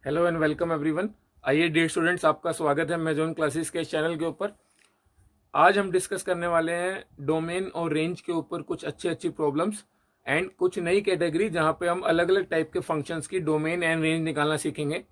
Hello and welcome everyone. आइए dear students, आपका स्वागत है मेजोन क्लासेस के इस चैनल के ऊपर। आज हम डिस्कस करने वाले हैं डोमेन और रेंज के ऊपर कुछ अच्छी अच्छी प्रॉब्लम्स एंड कुछ नई कैटेगरी जहां पे हम अलग अलग टाइप के फंक्शंस की डोमेन एंड रेंज निकालना सीखेंगे।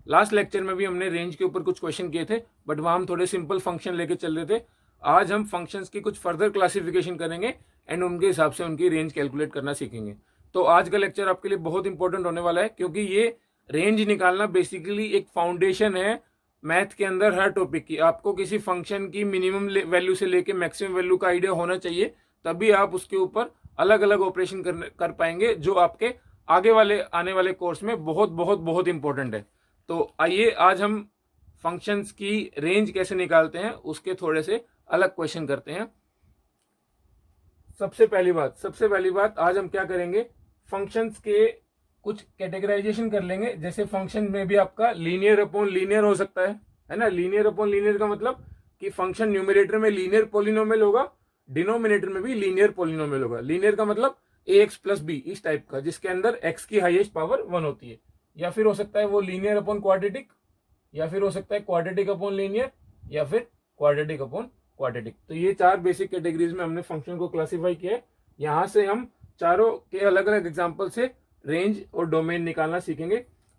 लास्ट लेक्चर में भी हमने रेंज के ऊपर कुछ क्वेश्चन किए थे, बट वहां हम थोड़े सिंपल फंक्शन लेके चल रहे थे। आज हम फंक्शंस की कुछ फर्दर क्लासिफिकेशन करेंगे एंड उनके हिसाब से उनकी रेंज कैलकुलेट करना सीखेंगे। तो आज का लेक्चर आपके लिए बहुत इंपॉर्टेंट होने वाला है, क्योंकि ये रेंज निकालना बेसिकली एक फाउंडेशन है मैथ के अंदर हर टॉपिक की। आपको किसी फंक्शन की मिनिमम वैल्यू से लेके मैक्सिमम वैल्यू का आइडिया होना चाहिए, तभी आप उसके ऊपर अलग अलग ऑपरेशन कर पाएंगे, जो आपके आगे वाले आने वाले कोर्स में बहुत बहुत बहुत इंपॉर्टेंट है। तो आइए आज हम फंक्शंस की रेंज कैसे निकालते हैं उसके थोड़े से अलग क्वेश्चन करते हैं। सबसे पहली बात आज हम क्या करेंगे, फंक्शंस के कुछ कैटेगराइजेशन कर लेंगे। जैसे फंक्शन में भी आपका लीनियर अपॉन लीनियर हो सकता है ना। लीनियर अपॉन लीनियर का मतलब कि फंक्शन न्यूमरेटर में लीनियर पोलिनोमियल होगा, डिनोमिनेटर में भी लीनियर पोलिनोमियल होगा। लीनियर का मतलब ax प्लस बी, इस टाइप का, जिसके अंदर x की हाईएस्ट पावर 1 होती है। या फिर हो सकता है वो लीनियर अपॉन क्वाड्रेटिक, या फिर हो सकता है क्वाड्रेटिक अपॉन लीनियर, या फिर क्वाड्रेटिक अपॉन क्वाड्रेटिक। तो ये चार बेसिक कैटेगरीज में हमने फंक्शन को क्लासिफाई किया है। यहां से हम चारों के अलग अलग एग्जाम्पल से रेंज और डोमेन निकालना सीखेंगे।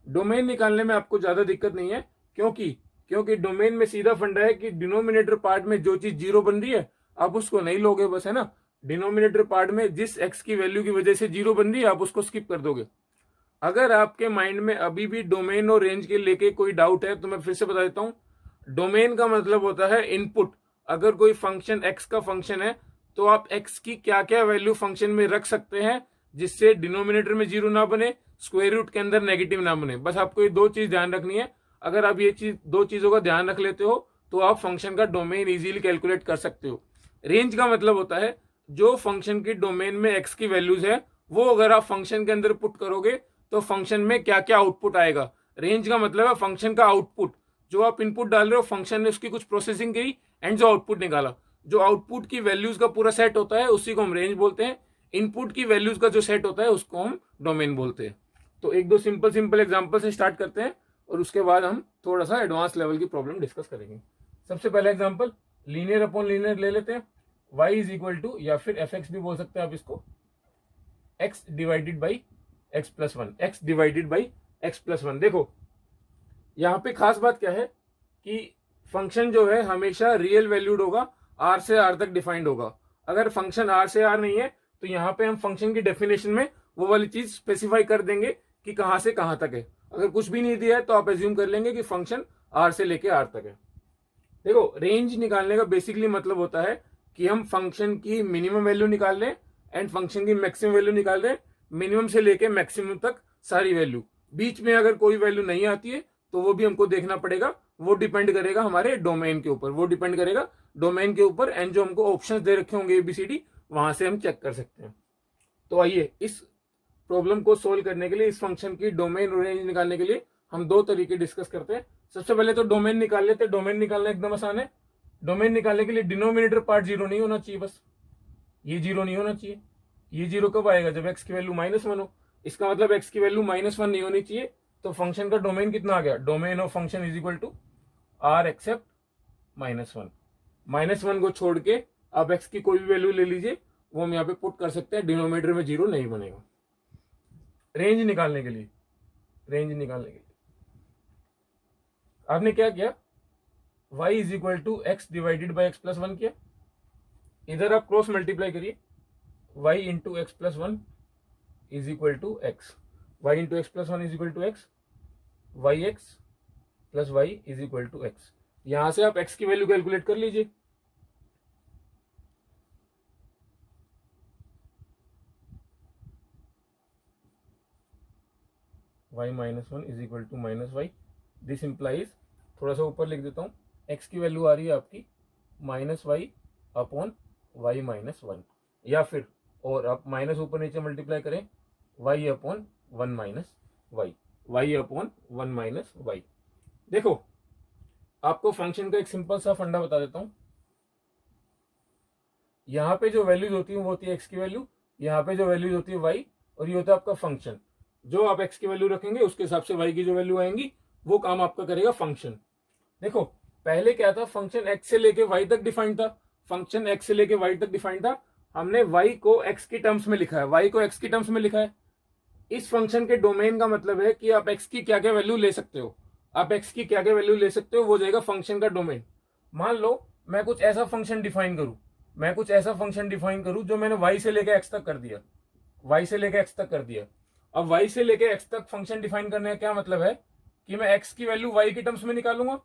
डोमेन निकालने में आपको ज्यादा दिक्कत नहीं है, क्योंकि डोमेन में सीधा फंडा है कि डिनोमिनेटर पार्ट में जो चीज जीरो बन रही है आप उसको नहीं लोगे, बस, है ना। डिनोमिनेटर पार्ट में जिस एक्स की वैल्यू की वजह से जीरो बन रही है आप उसको स्किप कर दोगे। अगर आपके माइंड में अभी भी डोमेन और रेंज के लेके कोई डाउट है तो मैं फिर से बता देता हूं। डोमेन का मतलब होता है इनपुट। अगर कोई फंक्शन एक्स का फंक्शन है तो आप एक्स की क्या क्या वैल्यू फंक्शन में रख सकते हैं जिससे डिनोमिनेटर में जीरो ना बने, स्क्वायर रूट के अंदर नेगेटिव ना बने। बस आपको ये दो चीज ध्यान रखनी है। अगर आप ये दो चीजों का ध्यान रख लेते हो तो आप फंक्शन का डोमेन इजीली कैलकुलेट कर सकते हो। रेंज का मतलब होता है जो फंक्शन की डोमेन में एक्स की वैल्यूज है वो अगर आप फंक्शन के अंदर पुट करोगे तो फंक्शन में क्या क्या आउटपुट आएगा। रेंज का मतलब है फंक्शन का आउटपुट। जो आप इनपुट डाल रहे हो फंक्शन ने उसकी कुछ प्रोसेसिंग की एंड जो आउटपुट निकाला, जो आउटपुट की वैल्यूज का पूरा सेट होता है उसी को हम रेंज बोलते हैं। इनपुट की वैल्यूज का जो सेट होता है उसको हम डोमेन बोलते हैं। तो एक दो सिंपल सिंपल एग्जांपल से स्टार्ट करते हैं और उसके बाद हम थोड़ा सा एडवांस लेवल की प्रॉब्लम डिस्कस करेंगे। सबसे पहला एग्जांपल लीनियर अपॉन लीनियर ले लेते हैं। y इज इक्वल टू, या फिर एफ एक्स भी बोल सकते हैं आप इसको, x divided by x plus one. X divided by x plus one. देखो यहां पे खास बात क्या है कि फंक्शन जो है हमेशा रियल वैल्यूड होगा, आर से आर तक डिफाइंड होगा। अगर फंक्शन आर से आर नहीं है तो यहाँ पे हम फंक्शन की डेफिनेशन में वो वाली चीज स्पेसिफाई कर देंगे कि कहां से कहां तक है। अगर कुछ भी नहीं दिया है तो आप एज्यूम कर लेंगे कि फंक्शन आर से लेके आर तक है। देखो रेंज निकालने का बेसिकली मतलब होता है कि हम फंक्शन की मिनिमम वैल्यू निकाल लें एंड फंक्शन की मैक्सिमम वैल्यू निकाल लें। मिनिमम से लेके मैक्सिमम तक सारी वैल्यू। बीच में अगर कोई वैल्यू नहीं आती है तो वो भी हमको देखना पड़ेगा। वो डिपेंड करेगा हमारे डोमेन के ऊपर, एंड जो हमको ऑप्शंस दे रखे होंगे एबीसीडी वहां से हम चेक कर सकते हैं। तो आइए इस प्रॉब्लम को सोल्व करने के लिए, इस फंक्शन की डोमेन और रेंज निकालने के लिए हम दो तरीके डिस्कस करते हैं। सबसे पहले तो डोमेन निकाल लेते हैं। डोमेन निकालना एकदम आसान है। डोमेन निकालने के लिए डिनोमिनेटर पार्ट जीरो नहीं होना चाहिए, बस ये जीरो नहीं होना चाहिए। ये जीरो कब आएगा, जब एक्स की वैल्यू -1 हो। इसका मतलब एक्स की वैल्यू -1 नहीं होनी चाहिए। तो फंक्शन का डोमेन कितना आ गया, domain of function is equal to R except -1। -1 को छोड़ के आप एक्स की कोई भी वैल्यू ले लीजिए, वो हम यहाँ पे पुट कर सकते हैं, डिनोमिनेटर में जीरो नहीं बनेगा। रेंज निकालने के लिए आपने क्या किया, y is equal to x divided by x plus one किया। इधर आप क्रॉस मल्टीप्लाई करिए, y into x plus one is equal to x. Y into x plus one is equal to x. Y x plus y is equal to x. यहां से आप x की value calculate कर लीजिए। y -1 is equal to -y। This implies, थोड़ा सा ऊपर लिख देता हूं, x की वैल्यू आ रही है आपकी -y अपॉन y -1, या फिर और आप माइनस ऊपर नीचे मल्टीप्लाई करें y अपॉन 1 - y। देखो आपको फंक्शन का एक सिंपल सा फंडा बता देता हूं। यहां पे जो वैल्यूज होती है वो होती है x की वैल्यू, यहाँ पे जो वैल्यूज होती है y, और ये होता है आपका फंक्शन। जो आप x की वैल्यू रखेंगे उसके हिसाब से y की जो वैल्यू आएंगी वो काम आपका करेगा फंक्शन। देखो पहले क्या था, फंक्शन एक्स से लेके वाई तक डिफाइंड था, फंक्शन एक्स से लेके वाई तक डिफाइंड था, हमने वाई को एक्स की टर्म्स में लिखा है, वाई को एक्स की टर्म्स में लिखा है। इस फंक्शन के डोमेन का मतलब है कि आप एक्स की क्या क्या वैल्यू ले सकते हो, आप एक्स की क्या क्या वैल्यू ले सकते हो, वो जाएगा फंक्शन का डोमेन। मान लो मैं कुछ ऐसा फंक्शन डिफाइन करूं, मैं कुछ ऐसा फंक्शन डिफाइन करूं जो मैंने वाई से लेके एक्स तक कर दिया, वाई से लेके एक्स तक कर दिया। अब वाई से लेके एक्स तक फंक्शन डिफाइन करने का क्या मतलब है कि मैं एक्स की वैल्यू वाई की टर्म्स में निकालूंगा,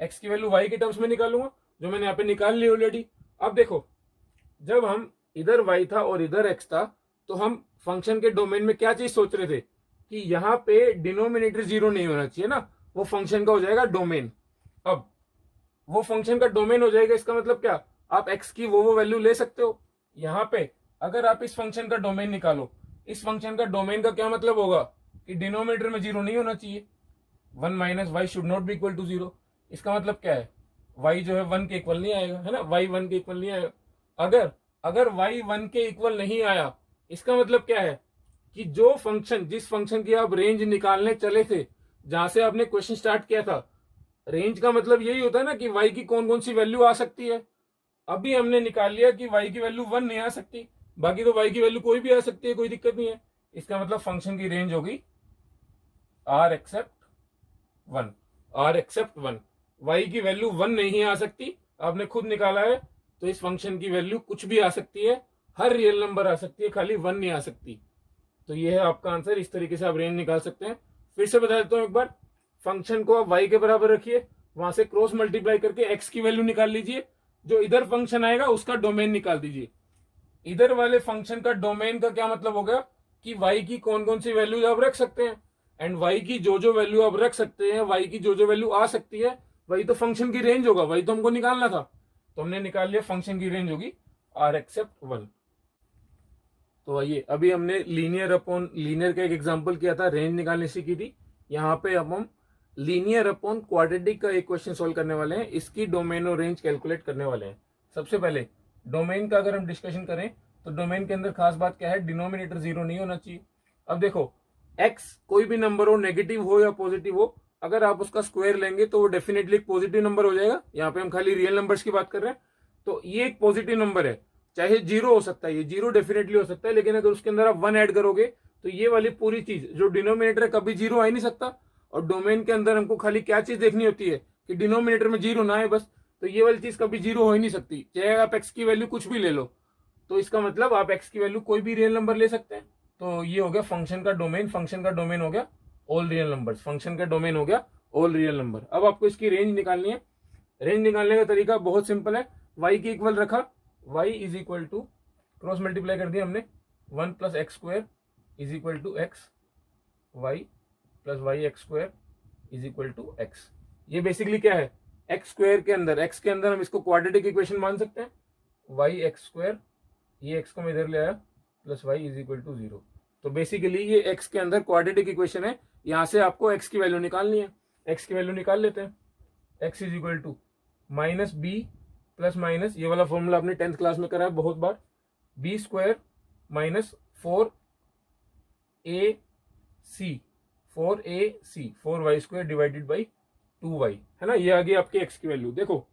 एक्स की वैल्यू वाई के टर्म्स में निकालूंगा, जो मैंने यहाँ पे निकाल ली ऑलरेडी। अब देखो जब हम इधर वाई था और इधर एक्स था, तो हम फंक्शन के डोमेन में क्या चीज सोच रहे थे कि यहाँ पे डिनोमिनेटर जीरो नहीं होना चाहिए ना, वो फंक्शन का हो जाएगा डोमेन। अब वो फंक्शन का डोमेन हो जाएगा, इसका मतलब क्या, आप एक्स की वो वैल्यू ले सकते हो यहाँ पे। अगर आप इस फंक्शन का डोमेन निकालो, इस फंक्शन का डोमेन का क्या मतलब होगा कि डिनोमिनेटर में जीरो नहीं होना चाहिए, one minus y should not be equal to zero. इसका मतलब क्या है, वाई जो है वन के इक्वल नहीं आएगा, है ना, वाई वन के इक्वल नहीं आएगा। अगर अगर वाई वन के इक्वल नहीं आया, इसका मतलब क्या है कि जो फंक्शन, जिस फंक्शन की आप रेंज निकालने चले थे, जहां से आपने क्वेश्चन स्टार्ट किया था, रेंज का मतलब यही होता है ना कि वाई की कौन कौन सी वैल्यू आ सकती है। अभी हमने निकाल लिया कि वाई की वैल्यू वन नहीं आ सकती, बाकी तो वाई की वैल्यू कोई भी आ सकती है, कोई दिक्कत नहीं है। इसका मतलब फंक्शन की रेंज होगी R except one, R except one. Y की वैल्यू वन नहीं आ सकती, आपने खुद निकाला है, तो इस फंक्शन की वैल्यू कुछ भी आ सकती है, हर रियल नंबर आ सकती है, खाली वन नहीं आ सकती। तो ये है आपका आंसर, इस तरीके से आप रेंज निकाल सकते हैं। फिर से बता देता हूं एक बार, फंक्शन को आप वाई के बराबर रखिए, वहां से क्रॉस मल्टीप्लाई करके एक्स की वैल्यू निकाल लीजिए, जो इधर फंक्शन आएगा उसका डोमेन निकाल दीजिए। इधर वाले फंक्शन का डोमेन का क्या मतलब हो गया कि वाई की कौन कौन सी वैल्यू आप रख सकते हैं, एंड वाई की जो वैल्यू आप रख सकते हैं, वाई की जो वैल्यू आ सकती है, वही तो फंक्शन की रेंज होगा, वही तो हमको निकालना था। तो हमने निकाल लिया, फंक्शन की रेंज होगी आर एक्सेप्ट वन। तो आइए, अभी हमने लीनियर अपॉन लीनियर का एक एग्जांपल किया था, रेंज निकालने से की थी। यहाँ पे अब हम लीनियर अपॉन क्वाड्रेटिक का एक क्वेश्चन सोल्व करने वाले हैं, इसकी डोमेन और रेंज कैलकुलेट करने वाले हैं। सबसे पहले डोमेन का अगर हम डिस्कशन करें, तो डोमेन के अंदर खास बात क्या है, डिनोमिनेटर जीरो नहीं होना चाहिए। अब देखो एक्स कोई भी नंबर हो, नेगेटिव हो या पॉजिटिव हो, अगर आप उसका स्क्वायर लेंगे तो वो डेफिनेटली एक पॉजिटिव नंबर हो जाएगा। यहाँ पे हम खाली रियल नंबर्स की बात कर रहे हैं, तो ये एक पॉजिटिव नंबर है, चाहे जीरो हो सकता है, ये जीरो डेफिनेटली हो सकता है, लेकिन अगर उसके अंदर आप वन ऐड करोगे तो ये वाली पूरी चीज जो डिनोमिनेटर है कभी जीरो आ ही नहीं सकता। और डोमेन के अंदर हमको खाली क्या चीज देखनी होती है कि डिनोमिनेटर में जीरो ना आए बस, तो ये वाली चीज कभी जीरो हो ही नहीं सकती, चाहे आप एक्स की वैल्यू कुछ भी ले लो। तो इसका मतलब आप एक्स की वैल्यू कोई भी रियल नंबर ले सकते हैं। तो ये हो गया फंक्शन का डोमेन, फंक्शन का डोमेन हो गया ऑल रियल नंबर, फंक्शन का डोमेन हो गया ऑल रियल नंबर। अब आपको इसकी रेंज निकालनी है। रेंज निकालने का तरीका बहुत सिंपल है, वाई की इक्वल रखा, y is equal to cross multiply कर दिया हमने, one plus x square is equal to x, y plus y x square is equal to x. ये बेसिकली क्या है, एक्स स्क्वायर के अंदर, एक्स के अंदर हम इसको क्वाड्रेटिक इक्वेशन मान सकते हैं, वाई एक्स स्क्वायर, ये एक्स को मैं इधर ले आया, plus y is equal to zero. तो बेसिकली ये एक्स के अंदर क्वाड्रेटिक इक्वेशन है, यहां से आपको एक्स की वैल्यू निकालनी है। एक्स की वैल्यू निकाल लेते हैं, x is equal to minus b plus minus, ये वाला फॉर्मूला आपने 10th क्लास में करा है बहुत बार, B square minus four A C, four A C, four Y square divided by two Y, है ना, ये आ गई आपकी एक्स की वैल्यू। देखो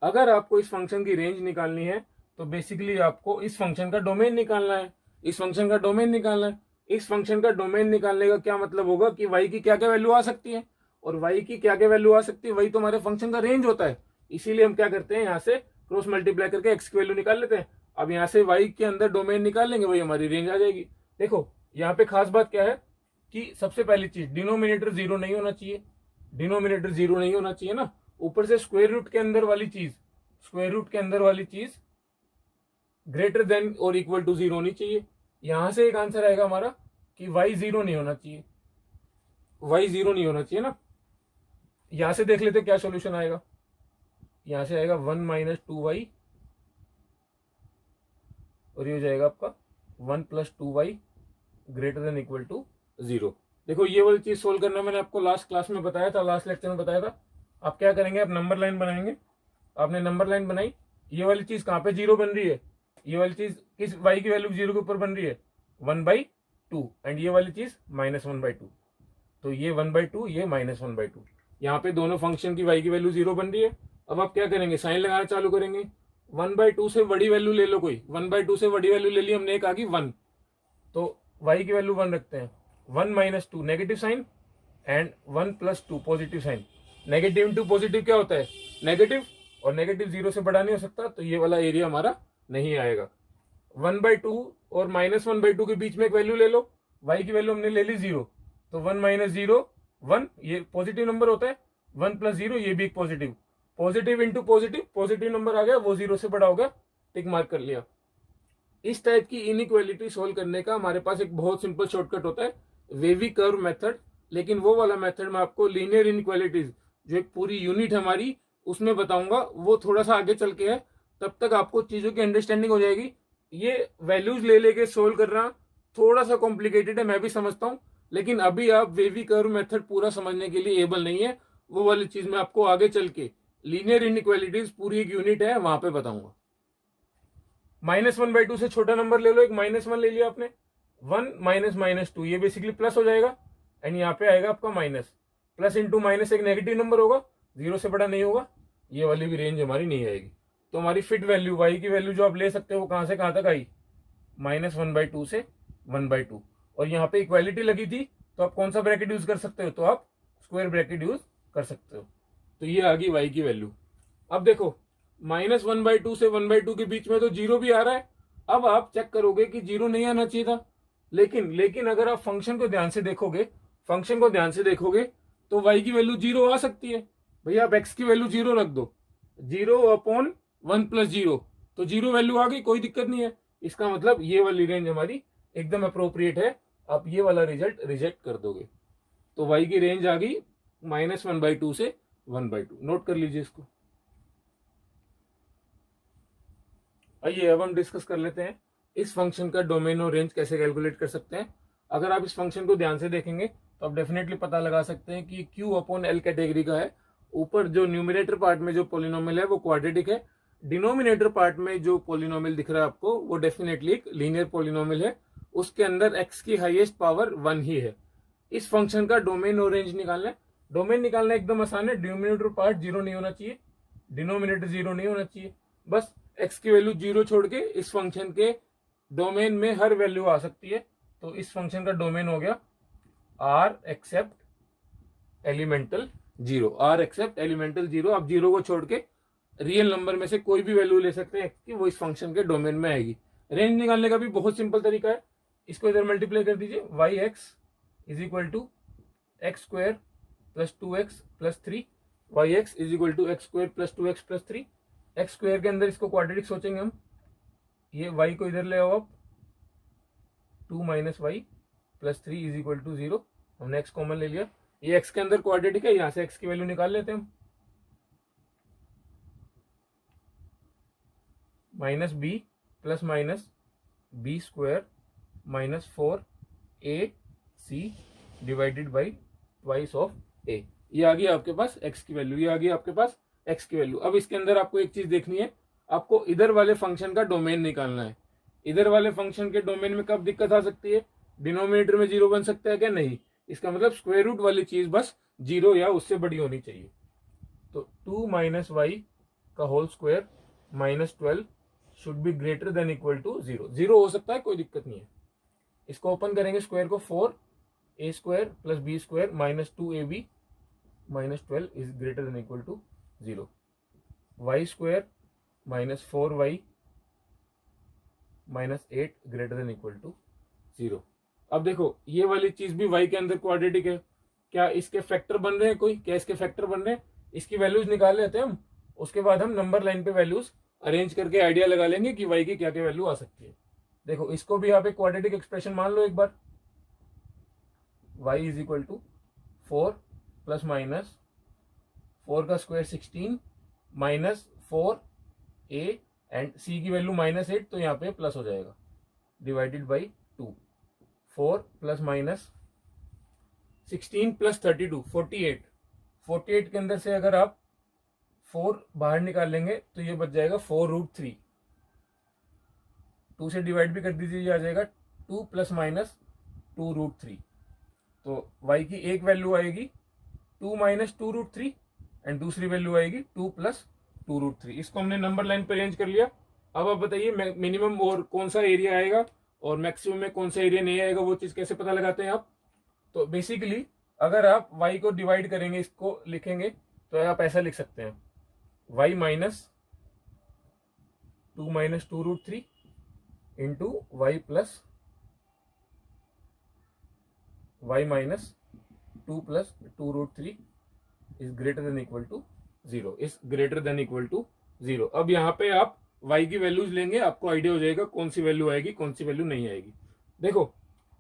अगर आपको इस फंक्शन की रेंज निकालनी है, तो बेसिकली आपको इस फंक्शन का डोमेन निकालना है, इस फंक्शन का डोमेन निकालना है। इस फंक्शन का डोमेन निकालने का क्या मतलब होगा कि वाई की क्या क्या वैल्यू आ सकती है, और वाई की क्या क्या वैल्यू आ सकती है, वही तो हमारे फंक्शन का रेंज होता है। इसीलिए हम क्या करते हैं, यहाँ से क्रॉस मल्टीप्लाई करके एक्स की वैल्यू निकाल लेते हैं। अब यहाँ से वाई के अंदर डोमेन निकाल लेंगे, वही हमारी रेंज आ जाएगी। देखो यहाँ पे खास बात क्या है कि सबसे पहली चीज, डिनोमिनेटर जीरो नहीं होना चाहिए, डिनोमिनेटर जीरो नहीं होना चाहिए ना। ऊपर से स्क्वायर रूट के अंदर वाली चीज, स्क्वायर रूट के अंदर वाली चीज ग्रेटर देन और इक्वल टू जीरो होनी चाहिए। यहां से एक आंसर आएगा हमारा कि वाई जीरो नहीं होना चाहिए, वाई जीरो नहीं होना चाहिए ना। यहां से देख लेते क्या सॉल्यूशन आएगा, यहां से आएगा वन माइनस टू वाई, और ये हो जाएगा आपका one plus two y greater than equal to zero. देखो ये वाली चीज सोल्व करना मैंने आपको लास्ट क्लास में बताया था, लास्ट लेक्चर में बताया था। आप क्या करेंगे, आप नंबर लाइन बनाएंगे, आपने नंबर लाइन बनाई, ये वाली चीज कहां पे जीरो बन रही है, ये वाली चीज किस वाई की वैल्यू जीरो के ऊपर बन रही है, वन बाई टू, एंड ये वाली चीज माइनस वन बाई टू। तो ये 1/2, ये -1/2। यहाँ पे दोनों फंक्शन की y की वैल्यू 0 बन रही है। अब आप क्या करेंगे, साइन लगाना चालू करेंगे। 1/2 से बड़ी वैल्यू ले लो कोई, 1/2 से बड़ी वैल्यू ले ली हमने, एक आ गई 1, तो y की वैल्यू 1 रखते हैं। 1 - 2 negative sign and 1 + 2 positive sign. Negative into positive क्या होता है, नेगेटिव, और नेगेटिव 0 से बड़ा नहीं हो सकता, तो ये वाला एरिया हमारा नहीं आएगा। 1/2 और -1/2 के बीच में एक वैल्यू ले लो, y की वैल्यू हमने ले ली 0, तो 1 - 0 1, ये पॉजिटिव नंबर होता है। 1 + 0 ये भी एक positive, positive into positive, positive number आ गया, वो 0 से बड़ा होगा, टिक मार्क कर लिया। इस टाइप की इनइक्वालिटी सोल्व करने का हमारे पास एक बहुत सिंपल शॉर्टकट होता है, वेवी कर्व मेथड। लेकिन वो वाला मेथड मैं आपको लीनियर इनइक्वालिटीज जो एक पूरी यूनिट हमारी उसमें बताऊंगा, वो थोड़ा सा आगे चल के है। तब तक आपको चीजों की अंडरस्टैंडिंग हो जाएगी। ये वैल्यूज ले लेके सोल्व करना थोड़ा सा कॉम्प्लिकेटेड है, मैं भी समझता हूँ, लेकिन अभी आप वेवी कर्व मेथड पूरा समझने के लिए एबल नहीं है। वो वाली चीज मैं आपको आगे चल के लीनियर इनइक्वालिटीज पूरी एक यूनिट है वहां पे बताऊंगा। -1/2 से छोटा नंबर ले लो, एक -1 ले लिया आपने, 1 - -2 ये बेसिकली प्लस हो जाएगा, एंड यहाँ पे आएगा आपका माइनस, प्लस इंटू माइनस एक नेगेटिव नंबर होगा, 0 से बड़ा नहीं होगा, ये वाली भी रेंज हमारी नहीं आएगी। तो हमारी फिट वैल्यू y की वैल्यू जो आप ले सकते हो वो कहां से कहां तक आई, -1/2 से 1/2। और यहाँ पे इक्वालिटी लगी थी, तो आप कौन सा ब्रैकेट यूज कर सकते हो, तो आप स्क्वायर ब्रैकेट यूज कर सकते हो। तो ये आ गई y की वैल्यू। अब देखो -1/2 से 1/2 के बीच में तो 0 भी आ रहा है। अब आप चेक करोगे कि 0 नहीं आना चाहिए था, लेकिन अगर आप फंक्शन को ध्यान से देखोगे, तो y की वैल्यू 0 आ सकती है। भैया आप x की वैल्यू 0 रख दो, 0/1 + 0, तो 0 वैल्यू आ गई, कोई दिक्कत नहीं है। इसका मतलब ये वाली रेंज हमारी एकदम अप्रोप्रिएट है, आप ये वाला रिजल्ट रिजेक्ट कर दोगे। तो y की रेंज आ गई -1/2 से 1/2, नोट कर लीजिए इसको। आइए अब हम डिस्कस कर लेते हैं इस फंक्शन का डोमेन और रेंज कैसे कैलकुलेट कर सकते हैं। अगर आप इस फंक्शन को ध्यान से देखेंगे तो आप डेफिनेटली पता लगा सकते हैं कि Q/L कैटेगरी का है। ऊपर जो न्यूमिनेटर पार्ट में जो पोलिनोमियल है वो क्वाड्रेटिक है, डिनोमिनेटर पार्ट में जो पोलिनोमियल दिख रहा है आपको वो डेफिनेटली एक लीनियर पोलिनोमियल है। उसके अंदर x की हाईएस्ट पावर 1 ही है। इस फंक्शन का डोमेन और रेंज निकालना है। डोमेन निकालना एकदम आसान है, डिनोमिनेटर पार्ट 0 नहीं होना चाहिए, डिनोमिनेटर 0 नहीं होना चाहिए, बस x की वैल्यू 0 छोड़ के इस फंक्शन के डोमेन में हर वैल्यू आ सकती है। तो इस फंक्शन का डोमेन हो गया r except elemental 0, r except elemental 0। आप 0 को छोड़ के रियल नंबर में से कोई भी वैल्यू ले सकते हैं कि वो इस फंक्शन के डोमेन में आएगी। रेंज निकालने का भी बहुत सिंपल तरीका है, इसको इधर मल्टीप्लाई कर दीजिए, yx is equal to x² + 2x + 3, yx is equal to x² + 2x + 3। x² के अंदर इसको क्वाड्रेटिक सोचेंगे हम, ये y को इधर ले आओ आप, 2 - y + 3 इज इक्वल टू 0, हमने x कॉमन ले लिया, ये x के अंदर क्वाड्रेटिक है, यहां से x की वैल्यू निकाल लेते हैं हम, -b + -b² - 4ac divided by twice of a। ये आ गई आपके पास x की वैल्यू, ये आ गई आपके पास x की वैल्यू। अब इसके अंदर आपको एक चीज देखनी है, आपको इधर वाले फंक्शन का डोमेन निकालना है। इधर वाले फंक्शन के डोमेन में कब दिक्कत आ सकती है, डिनोमिनेटर में 0 बन सकता है क्या, नहीं, इसका मतलब स्क्वायर रूट वाली चीज बस 0 या उससे बड़ी होनी चाहिए। तो 2 - y का whole square -12 should be greater than equal to 0। 0 हो सकता है, कोई दिक्कत नहीं है। इसको ओपन करेंगे स्क्वायर को, 4a² + b² - 2ab -12 is greater than equal to 0, y² - 4y -8 greater than equal to 0। अब देखो ये वाली चीज भी y के अंदर क्वाड्रेटिक है, क्या इसके फैक्टर बन रहे हैं कोई, क्या इसके फैक्टर बन रहे हैं, इसकी वैल्यूज निकाल लेते हैं हम, उसके बाद हम नंबर लाइन पे वैल्यूज अरेंज करके आइडिया लगा लेंगे कि y की क्या क्या वैल्यू आ सकती है। देखो इसको भी आप एक क्वाड्रेटिक एक्सप्रेशन मान लो एक बार, y इज इक्वल टू 4 ± 4 का स्क्वायर 16 -4a एंड c की वैल्यू -8, तो यहाँ पे प्लस हो जाएगा, डिवाइडेड बाई 2, 4 ± 16 + 32 48, 48 के अंदर से अगर आप 4 बाहर निकाल लेंगे तो ये बच जाएगा 4√3, 2 से डिवाइड भी कर दीजिए, ये आ जाएगा 2 ± 2√3। तो y की एक वैल्यू आएगी 2 minus two root three and दूसरी वैल्यू आएगी 2 प्लस टू रूट थ्री। इसको हमने नंबर लाइन पे अरेंज कर लिया। अब आप बताइए मिनिमम और कौन सा एरिया आएगा और मैक्सिमम में कौन सा एरिया नहीं आएगा, वो चीज़ कैसे पता लगाते हैं आप। तो बेसिकली अगर आप y को डिवाइड करेंगे, इसको लिखेंगे तो आप ऐसा लिख सकते हैं y minus two root three into y plus y minus two root three is greater than equal to zero, is greater than equal to zero. अब यहाँ पे आप y की वैल्यूज लेंगे, आपको आइडिया हो जाएगा कौन सी वैल्यू आएगी कौन सी वैल्यू नहीं आएगी। देखो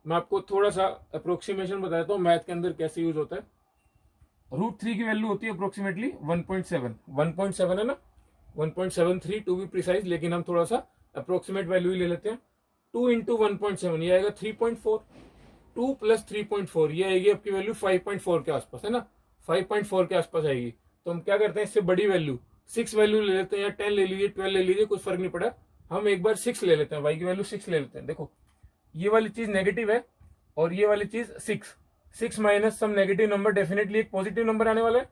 मैं आपको थोड़ा सा अप्रोक्सीमेशन बताता हूँ मैथ के अंदर कैसे यूज होता है। रूट थ्री की वैल्यू होती है अप्रोक्सीमेटली 1.7 है ना, 1.73 टू बी प्रिसाइज, लेकिन हम थोड़ा सा अप्रोक्सीमेट वैल्यू ही ले लेते हैं। 2 इंटू 1.7 ये आएगा 3.4, 2 प्लस 3.4 ये आएगी आपकी वैल्यू 5.4 के आसपास, है ना, 5.4 के आसपास आएगी। तो हम क्या करते हैं, इससे बड़ी वैल्यू 6 वैल्यू ले लेते हैं, या 10 ले लीजिए 12 ले लीजिए, कुछ फर्क नहीं पड़ा। हम एक बार 6 ले लेते हैं, y की वैल्यू 6 ले लेते हैं। देखो ये वाली चीज नेगेटिव है और ये वाली चीज 6 minus some negative number definitely एक पॉजिटिव नंबर आने वाला है,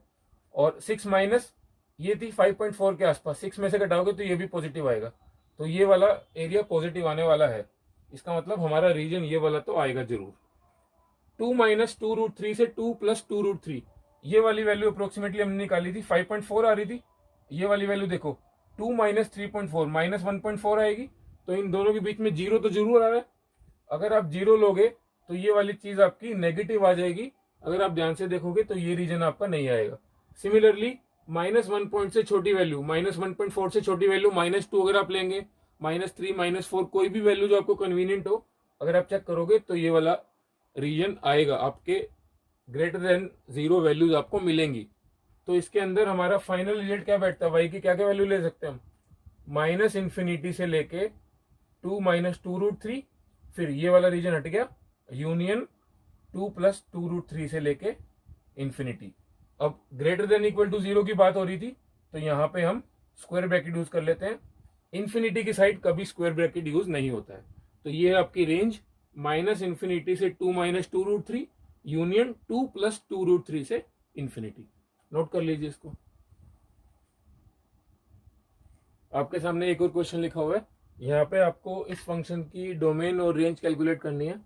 और 6 माइनस ये थी 5.4 के आसपास, 6 में से घटाओगे तो ये भी पॉजिटिव आएगा, तो ये वाला एरिया पॉजिटिव आने वाला है। इसका मतलब हमारा रीजन ये वाला तो आएगा जरूर। 2 माइनस टू रूट थ्री से 2 प्लस टू रूट थ्री, ये वाली वैल्यू अप्रोक्सीमेटली हमने निकाली थी 5.4 आ रही थी। ये वाली वैल्यू देखो 2 माइनस 3.4 माइनस 1.4 आएगी, तो इन दोनों के बीच में जीरो तो जरूर आ रहा है। अगर आप जीरो लोगे तो ये वाली चीज आपकी नेगेटिव आ जाएगी, अगर आप ध्यान से देखोगे तो ये रीजन आपका नहीं आएगा। सिमिलरली माइनस 1 पॉइंट से छोटी वैल्यू, माइनस 1.4 से छोटी वैल्यू -2 अगर आप लेंगे, -3 -4 कोई भी वैल्यू जो आपको कन्वीनियंट हो, अगर आप चेक करोगे तो ये वाला रीजन आएगा, आपके ग्रेटर देन जीरो वैल्यूज आपको मिलेंगी। तो इसके अंदर हमारा फाइनल रिजल्ट क्या बैठता है, वाई की क्या क्या वैल्यू ले सकते हैं हम, माइनस इन्फिनिटी से लेके 2 माइनस टू रूट थ्री, फिर ये वाला रीजन हट गया, union 2 plus two root three से लेके इन्फिनिटी। अब greater than equal to zero की बात हो रही थी, तो यहाँ पे हम स्क्वायर ब्रैकेट यूज कर लेते हैं। इन्फिनिटी की साइड कभी स्क्वायर ब्रैकेट यूज नहीं होता है, तो ये है आपकी रेंज माइनस इन्फिनिटी से 2 minus two root three union 2 plus two root three से इन्फिनिटी। नोट कर लीजिए इसको। आपके सामने एक और क्वेश्चन लिखा हुआ है, यहाँ पे आपको इस फंक्शन की डोमेन और रेंज कैलकुलेट करनी है।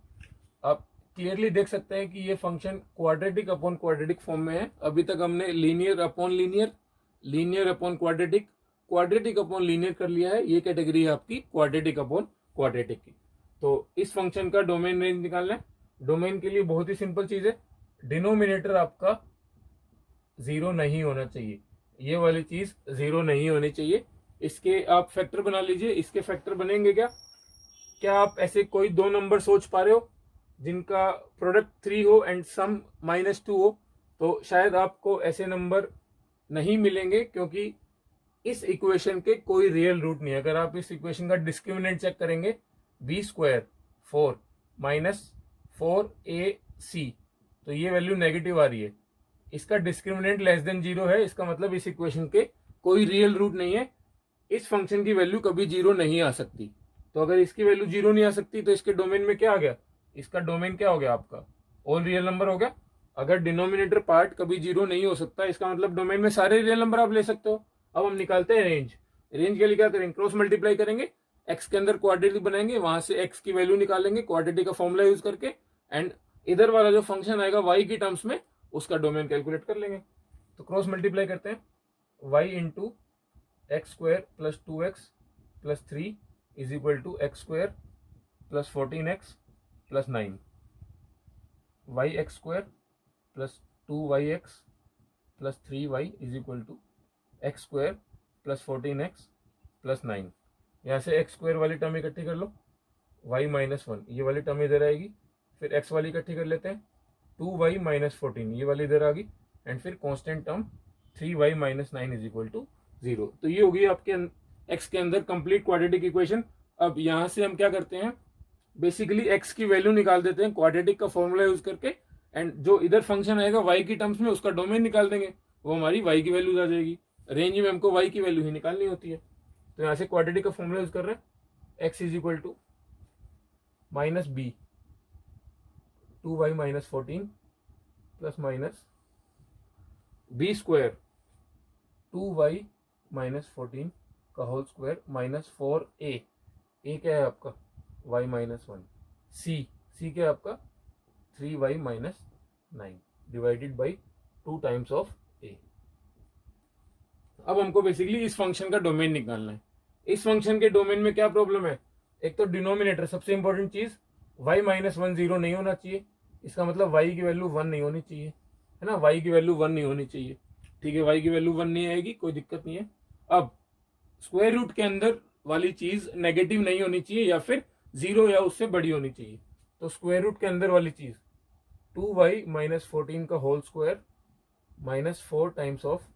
आप क्लियरली देख सकते हैं कि ये function quadratic upon quadratic form में है। अभी तक हमने linear upon linear, linear upon quadratic, quadratic upon linear कर लिया है। ये कैटेगरी है आपकी क्वाड्रेटिक अपॉन क्वाड्रेटिक की। तो इस फंक्शन का डोमेन रेंज निकालना है। डोमेन के लिए बहुत ही सिंपल चीज है, डिनोमिनेटर आपका जीरो नहीं होना चाहिए, ये वाली चीज जीरो नहीं होनी चाहिए। इसके आप फैक्टर बना लीजिए। इसके फैक्टर बनेंगे क्या, क्या आप ऐसे कोई दो नंबर सोच पा रहे हो जिनका प्रोडक्ट 3 हो एंड सम -2 हो, तो शायद आपको ऐसे नंबर नहीं मिलेंगे, क्योंकि इस इक्वेशन के कोई रियल रूट नहीं है। अगर आप इस इक्वेशन का डिस्क्रिमिनेंट चेक करेंगे, बी स्क्वायर 4 माइनस 4ac, तो ये वैल्यू नेगेटिव आ रही है। इसका डिस्क्रिमिनेंट लेस देन जीरो है, इसका मतलब इस इक्वेशन के कोई रियल रूट नहीं है। इस फंक्शन की वैल्यू कभी जीरो नहीं आ सकती। तो अगर इसकी वैल्यू जीरो नहीं आ सकती तो इसके डोमेन में क्या आ गया, इसका डोमेन क्या हो गया आपका, ऑल रियल नंबर हो गया। अगर डिनोमिनेटर पार्ट कभी जीरो नहीं हो सकता, इसका मतलब डोमेन में सारे रियल नंबर आप ले सकते हो। अब हम निकालते हैं रेंज। रेंज के लिए क्या करेंगे, क्रॉस मल्टीप्लाई करेंगे, एक्स के अंदर क्वाड्रेटिक बनाएंगे, वहां से एक्स की वैल्यू निकालेंगे क्वाड्रेटिक का फॉर्मूला यूज करके, एंड इधर वाला जो फंक्शन आएगा वाई की टर्म्स में, उसका डोमेन कैलकुलेट कर लेंगे। तो क्रॉस मल्टीप्लाई करते हैं, y into x square plus 2x plus 3 is equal to x square plus 14x plus 9, y x square plus 2yx plus 3y is equal to x square plus 14x plus 9। यहाँ से x square वाली term इकट्ठी कर लो, y minus 1 ये वाली term इधर आएगी, फिर x वाली इकट्ठी कर लेते हैं, 2y माइनस 14 ये वाली इधर आ गई, एंड फिर constant term 3y minus 9 is equal to 0। तो ये होगी आपके x के अंदर कंप्लीट क्वाड्रेटिक इक्वेशन। अब यहाँ से हम क्या करते हैं, बेसिकली x की वैल्यू निकाल देते हैं क्वाड्रेटिक का फॉर्मूला यूज करके, एंड जो इधर फंक्शन आएगा y की टर्म्स में उसका डोमेन निकाल देंगे, वो हमारी y की वैल्यूज आ जाएगी। रेंज में हमको y की वैल्यू ही निकालनी होती है। तो यहाँ से क्वाड्रेटिक का फॉर्मूला यूज कर रहे हैं, x is equal to minus b 2y minus 14 plus minus b square 2y minus 14 का होल स्क्वायर माइनस 4a, ए क्या है आपका y माइनस 1, सी क्या है आपका 3y minus 9 divided by 2 times of a। अब हमको बेसिकली इस फंक्शन का डोमेन निकालना है। इस फंक्शन के डोमेन में क्या प्रॉब्लम है, एक तो डिनोमिनेटर, सबसे इंपॉर्टेंट चीज y माइनस 1 0 नहीं होना चाहिए, इसका मतलब y की वैल्यू 1 नहीं होनी चाहिए, है ना, y की वैल्यू 1 नहीं होनी चाहिए। ठीक है, y की वैल्यू 1 नहीं आएगी, कोई दिक्कत नहीं है। अब स्क्वायर रूट के अंदर वाली चीज नेगेटिव नहीं होनी चाहिए या फिर 0 या उससे बड़ी होनी चाहिए। तो स्क्वायर रूट के अंदर वाली चीज 2y माइनस 14 का whole square minus 4 times of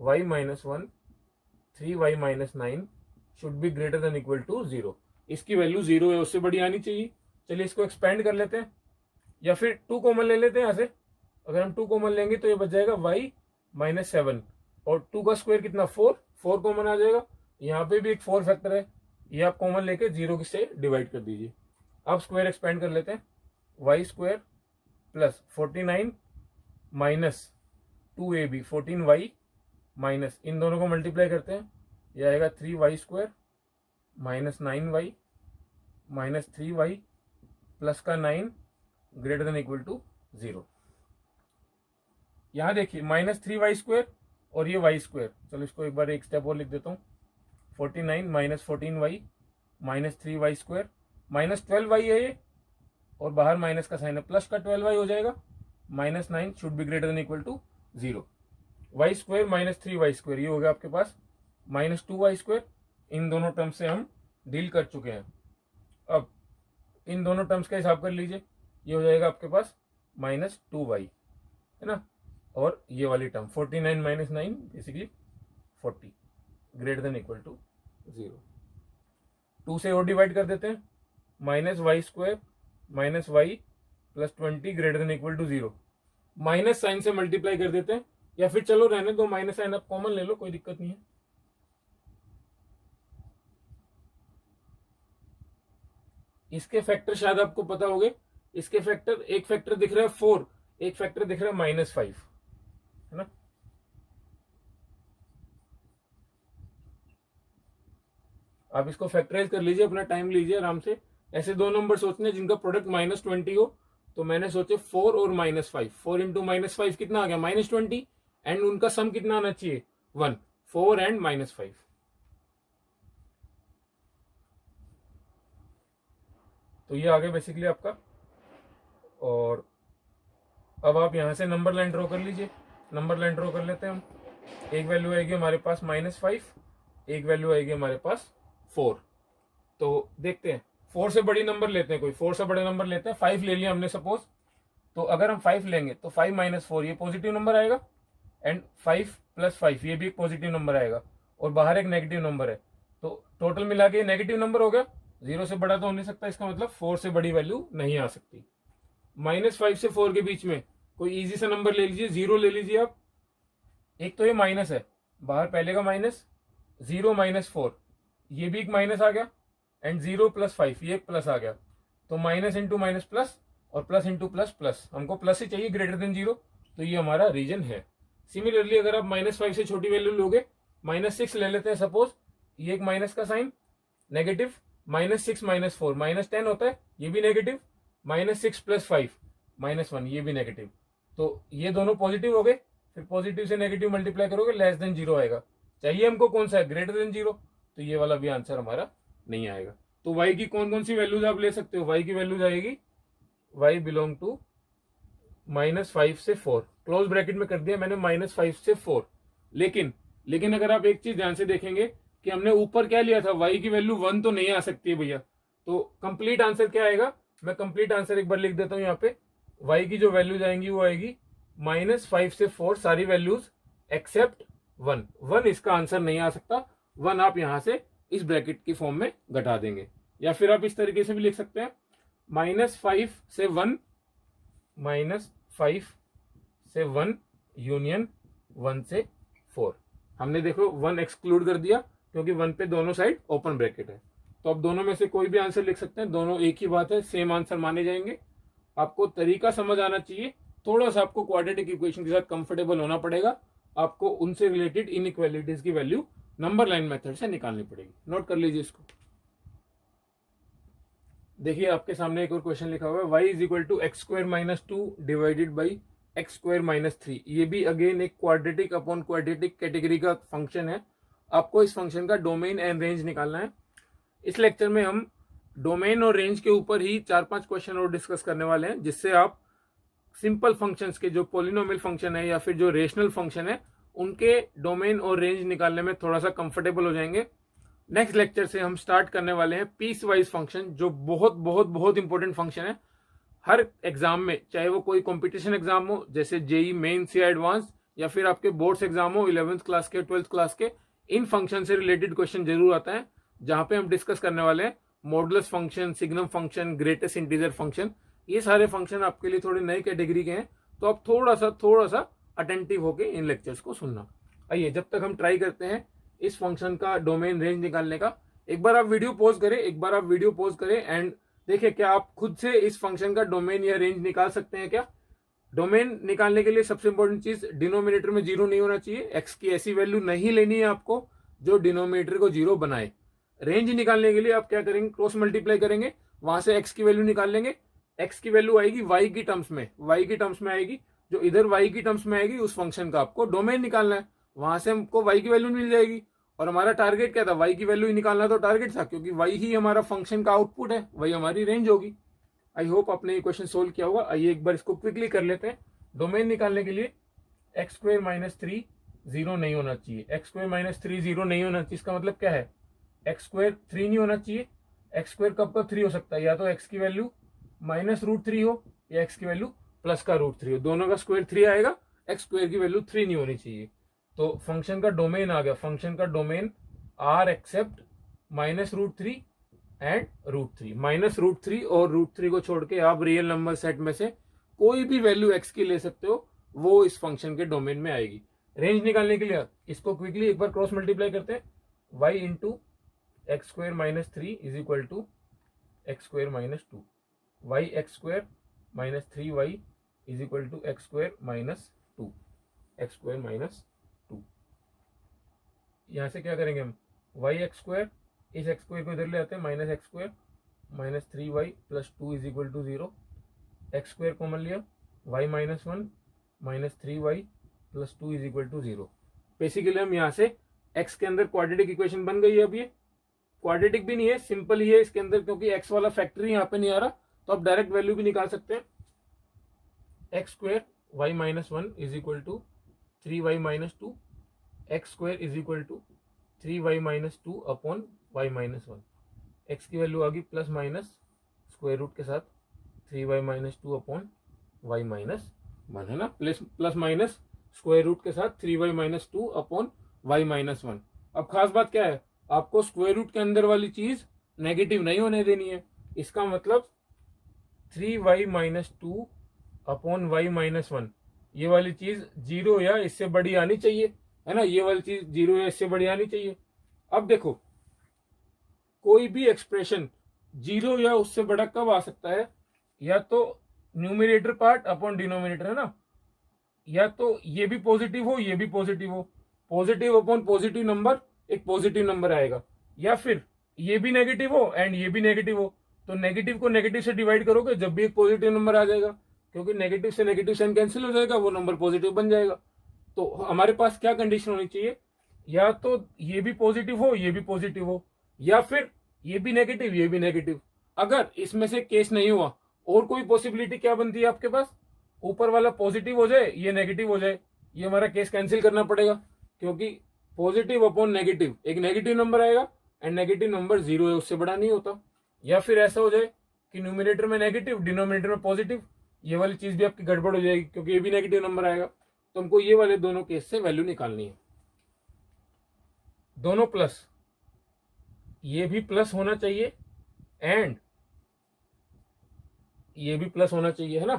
y minus 1 3y minus 9 should be greater than equal to 0। इसकी वैल्यू 0 है उससे बड़ी आनी चाहिए। चलिए इसको एक्सपेंड कर लेते हैं या फिर 2 कॉमन ले लेते हैं यहाँ से। अगर हम 2 कॉमन लेंगे तो ये बच जाएगा y माइनस 7 और 2 का स्क्वायर कितना 4 कॉमन आ जाएगा। यहाँ पे भी एक 4 फैक्टर है, ये आप कॉमन लेके 0 से डिवाइड कर दीजिए। अब स्क्वायर एक्सपेंड कर लेते हैं, y square plus 49 minus 2ab 14y minus इन दोनों को मल्टीप्लाई करते हैं, यह आएगा 3y square minus 9y minus 3y plus का 9 ग्रेटर देन इक्वल टू 0। यहां देखिए माइनस 3y स्क्वायर और ये y स्क्वायर, चलो इसको एक बार एक स्टेप और लिख देता हूँ। 49 minus 14y minus 3y square minus 12y है ये, और बाहर माइनस का साइन है, प्लस का 12y हो जाएगा minus 9 should be greater than equal to 0। y square minus 3y square ये हो गया आपके पास माइनस 2y स्क्वायर। इन दोनों टर्म्स से हम डील कर चुके हैं। अब इन दोनों टर्म्स का हिसाब कर लीजिए, ये हो जाएगा आपके पास माइनस 2y, है ना, और ये वाली term 49 minus 9 basically 40 greater than equal to 0। 2 से और डिवाइड कर देते हैं, minus y square minus y plus 20 greater than equal to 0। Minus sign से मल्टीप्लाई कर देते हैं, या फिर चलो रहने दो, माइनस साइन आप कॉमन ले लो, कोई दिक्कत नहीं है। इसके फैक्टर शायद आपको पता होंगे, इसके फैक्टर, एक फैक्टर दिख रहा है 4, एक फैक्टर दिख रहा है माइनस 5, है ना। आप इसको फैक्टराइज कर लीजिए, अपना टाइम लीजिए आराम से। ऐसे दो नंबर सोचने जिनका प्रोडक्ट माइनस 20 हो, तो मैंने सोचे 4 और माइनस 5, 4 इंटू माइनस 5 कितना आ गया माइनस 20, एंड उनका सम कितना आना चाहिए 1, 4 एंड माइनस 5। तो ये आ गया बेसिकली आपका। और अब आप यहां से नंबर लाइन ड्रॉ कर लीजिए। नंबर लाइन ड्रॉ कर लेते हैं हम। एक वैल्यू आएगी हमारे पास माइनस 5, एक वैल्यू आएगी हमारे पास 4। तो देखते हैं 4 से बड़ी नंबर लेते हैं, कोई 4 से बड़े नंबर लेते हैं। 5 ले लिया हमने सपोज, तो अगर हम 5 लेंगे तो 5 माइनस 4 ये पॉजिटिव नंबर आएगा, एंड 5 प्लस 5 ये भी एक पॉजिटिव नंबर आएगा, और बाहर एक नेगेटिव नंबर है। तो टोटल मिला के नेगेटिव नंबर हो गया, 0 से बड़ा तो हो नहीं सकता, इसका मतलब 4 से बड़ी वैल्यू नहीं आ सकती। माइनस 5 से 4 के बीच में कोई इजी सा नंबर ले लीजिए, 0 ले लीजिए आप। एक तो ये माइनस है, बाहर पहले का माइनस, 0 माइनस 4 ये भी एक माइनस आ गया, एंड 0 प्लस 5 ये एक प्लस आ गया। तो माइनस इंटू माइनस प्लस, और प्लस इंटू प्लस प्लस, हमको प्लस ही चाहिए ग्रेटर देन 0, तो ये हमारा रीजन है। सिमिलरली अगर आप माइनस 5 से छोटी वैल्यू लोगे, माइनस 6 ले लेते हैं सपोज, ये एक माइनस का sign negative, minus 6 minus 4 minus 10 होता है, ये भी नेगेटिव, माइनस 6 प्लस 5 माइनस 1 ये भी नेगेटिव। तो ये दोनों पॉजिटिव हो गए, फिर पॉजिटिव से नेगेटिव मल्टीप्लाई करोगे लेस देन 0 आएगा। चाहिए हमको कौन सा है, ग्रेटर देन 0, तो ये वाला भी आंसर हमारा नहीं आएगा। तो y की कौन कौन सी वैल्यूज आप ले सकते हो, y की वैल्यूज आएगी y बिलोंग टू माइनस 5 से 4, क्लोज ब्रैकेट में कर दिया मैंने माइनस 5 से 4। लेकिन अगर आप एक चीज ध्यान से देखेंगे कि हमने ऊपर क्या लिया था, y की वैल्यू 1 तो नहीं आ सकती है भैया। तो कंप्लीट आंसर क्या आएगा, मैं कंप्लीट आंसर एक बार लिख देता हूं यहाँ पे। y की जो वैल्यूज आएंगी वो आएगी माइनस 5 से 4 सारी वैल्यूज एक्सेप्ट 1। 1 इसका आंसर नहीं आ सकता, 1 आप यहां से इस ब्रैकेट की फॉर्म में घटा देंगे, या फिर आप इस तरीके से भी लिख सकते हैं, माइनस 5 से 1, माइनस 5 से 1 यूनियन 1 से 4। हमने देखो 1 एक्सक्लूड कर दिया क्योंकि 1 पे दोनों साइड ओपन ब्रैकेट है। तो अब दोनों में से कोई भी आंसर लिख सकते हैं, दोनों एक ही बात है, सेम आंसर माने जाएंगे। आपको तरीका समझ आना चाहिए, थोड़ा सा आपको क्वाड्रेटिक इक्वेशन के साथ कंफर्टेबल होना पड़ेगा, आपको उनसे रिलेटेड इनइक्वालिटीज की वैल्यू नंबर लाइन मेथड से निकालनी पड़ेगी। नोट कर लीजिए इसको। देखिए आपके सामने एक और क्वेश्चन लिखा हुआ है, y is equal to x square minus two divided by x square minus three. ये भी अगेन एक क्वाड्रेटिक अपॉन क्वाड्रेटिक कैटेगरी का फंक्शन है। आपको इस फंक्शन का डोमेन एंड रेंज निकालना है। इस लेक्चर में हम डोमेन और रेंज के ऊपर ही 4-5 क्वेश्चन और डिस्कस करने वाले हैं, जिससे आप सिंपल फंक्शंस के जो पॉलिनोमियल फंक्शन है या फिर जो रेशनल फंक्शन है उनके डोमेन और रेंज निकालने में थोड़ा सा कंफर्टेबल हो जाएंगे। नेक्स्ट लेक्चर से हम स्टार्ट करने वाले हैं पीस वाइज फंक्शन, जो बहुत बहुत बहुत इंपॉर्टेंट फंक्शन है। हर एग्जाम में, चाहे वो कोई कंपटीशन एग्जाम हो जैसे जेई मेंस या एडवांस, या फिर आपके बोर्ड्स एग्जाम हो 11th क्लास के 12th क्लास के, इन फंक्शन से रिलेटेड क्वेश्चन जरूर आता है, जहां पे हम डिस्कस करने वाले हैं modulus function, signum function, greatest integer function. ये सारे फंक्शन आपके लिए थोड़े नई कैटेगरी के हैं, तो आप थोड़ा सा अटेंटिव होके इन लेक्चर्स को सुनना। आइए जब तक हम ट्राई करते हैं इस फंक्शन का डोमेन रेंज निकालने का। एक बार आप वीडियो पॉज करें एंड देखिए क्या आप खुद से इस फंक्शन का डोमेन या रेंज निकाल सकते हैं क्या। डोमेन निकालने के लिए सबसे इंपॉर्टेंट चीज, डिनोमिनेटर में जीरो नहीं होना चाहिए। एक्स की ऐसी वैल्यू नहीं लेनी है आपको जो डिनोमिनेटर को जीरो बनाए। रेंज निकालने के लिए आप क्या करेंगे, क्रॉस मल्टीप्लाई करेंगे, वहां से एक्स की वैल्यू निकाल लेंगे। एक्स की वैल्यू आएगी वाई की टर्म्स में आएगी, जो इधर वाई की टर्म्स में आएगी उस फंक्शन का आपको डोमेन निकालना है। वहां से हमको वाई की वैल्यू मिल जाएगी, और हमारा टारगेट क्या था, वाई की वैल्यू ही निकालना तो टारगेट था, क्योंकि वाई ही हमारा फंक्शन का आउटपुट है, वही हमारी रेंज होगी। आई होप आपने ये क्वेश्चन सोल्व किया होगा। आइए एक बार इसको क्विकली कर लेते हैं। डोमेन निकालने के लिए x square minus three zero नहीं होना चाहिए। X square minus three zero नहीं होना चाहिए, इसका मतलब क्या है, एक्स स्क्वायर थ्री नहीं होना चाहिए। एक्स स्क्वायर कब कब थ्री हो सकता है, या तो एक्स की वैल्यू माइनस रूट थ्री हो या एक्स की वैल्यू प्लस का रूट थ्री हो, दोनों का स्क्वायर थ्री आएगा। एक्स स्क्वायर की वैल्यू थ्री नहीं होनी चाहिए। तो फंक्शन का डोमेन आ गया, फंक्शन का domain R except minus root three and root three. Minus root three और रूट थ्री को छोड़ के आप रियल नंबर सेट में से कोई भी वैल्यू एक्स की ले सकते हो, वो इस फंक्शन के डोमेन में आएगी। रेंज निकालने के लिए इसको क्विकली एक बार क्रॉस मल्टीप्लाई करते हैं। y into x square minus three is equal to x square minus two. Y x square minus three Y is equal to x square minus two, x square minus two. यहां से क्या करेंगे हम, Y x square, इस X square को इधर ले आते हैं, minus X square minus three Y plus two is equal to zero. X square common लिया, Y minus one minus three Y plus two is equal to zero. Basically हम यहाँ से एक्स के अंदर क्वाड्रेटिक इक्वेशन बन गई है। अब ये क्वाड्रेटिक भी नहीं है, सिंपल ही है इसके अंदर, क्योंकि एक्स वाला फैक्टरी यहाँ पे नहीं आ रहा, तो आप डायरेक्ट वैल्यू भी निकाल सकते हैं। X square y minus one is equal to three y minus two, x square is equal to three y minus two upon y minus one. X की वैल्यू आ गई प्लस माइनस स्क्वायर रूट के साथ three y minus two upon y minus one, है ना, plus minus square root के साथ three y minus two upon y minus one. अब खास बात क्या है, आपको स्क्वायर रूट के अंदर वाली चीज नेगेटिव नहीं होने देनी है। इसका मतलब three y minus two upon y minus one, ये वाली चीज जीरो या इससे बड़ी आनी चाहिए, है ना, ये वाली चीज जीरो या इससे बड़ी आनी चाहिए। अब देखो कोई भी एक्सप्रेशन जीरो या उससे बड़ा कब आ सकता है, या तो न्यूमिनेटर पार्ट अपॉन डिनोमिनेटर, है ना, या तो ये भी पॉजिटिव हो ये भी पॉजिटिव हो, पॉजिटिव अपॉन पॉजिटिव नंबर एक पॉजिटिव नंबर आएगा, या फिर ये भी नेगेटिव हो एंड ये भी नेगेटिव हो, तो नेगेटिव को नेगेटिव से डिवाइड करोगे जब भी एक पॉजिटिव नंबर आ जाएगा, क्योंकि नेगेटिव से नेगेटिव साइन कैंसिल हो जाएगा, वो नंबर पॉजिटिव बन जाएगा। तो हमारे पास क्या कंडीशन होनी चाहिए, या तो ये भी पॉजिटिव हो ये भी पॉजिटिव हो, या फिर ये भी नेगेटिव ये भी नेगेटिव। अगर इसमें से केस नहीं हुआ, और कोई पॉसिबिलिटी क्या बनती है आपके पास, ऊपर वाला पॉजिटिव हो जाए ये नेगेटिव हो जाए, ये हमारा केस कैंसिल करना पड़ेगा, क्योंकि पॉजिटिव अपॉन नेगेटिव एक नेगेटिव नंबर आएगा एंड नेगेटिव नंबर जीरो है उससे बड़ा नहीं होता। या फिर ऐसा हो जाए कि न्यूमिनेटर में नेगेटिव डिनोमिनेटर में पॉजिटिव, ये वाली चीज भी आपकी गड़बड़ हो जाएगी, क्योंकि ये भी नेगेटिव नंबर आएगा। तो हमको ये वाले दोनों केस से वैल्यू निकालनी है, दोनों प्लस, ये भी प्लस होना चाहिए एंड ये भी प्लस होना चाहिए, है ना।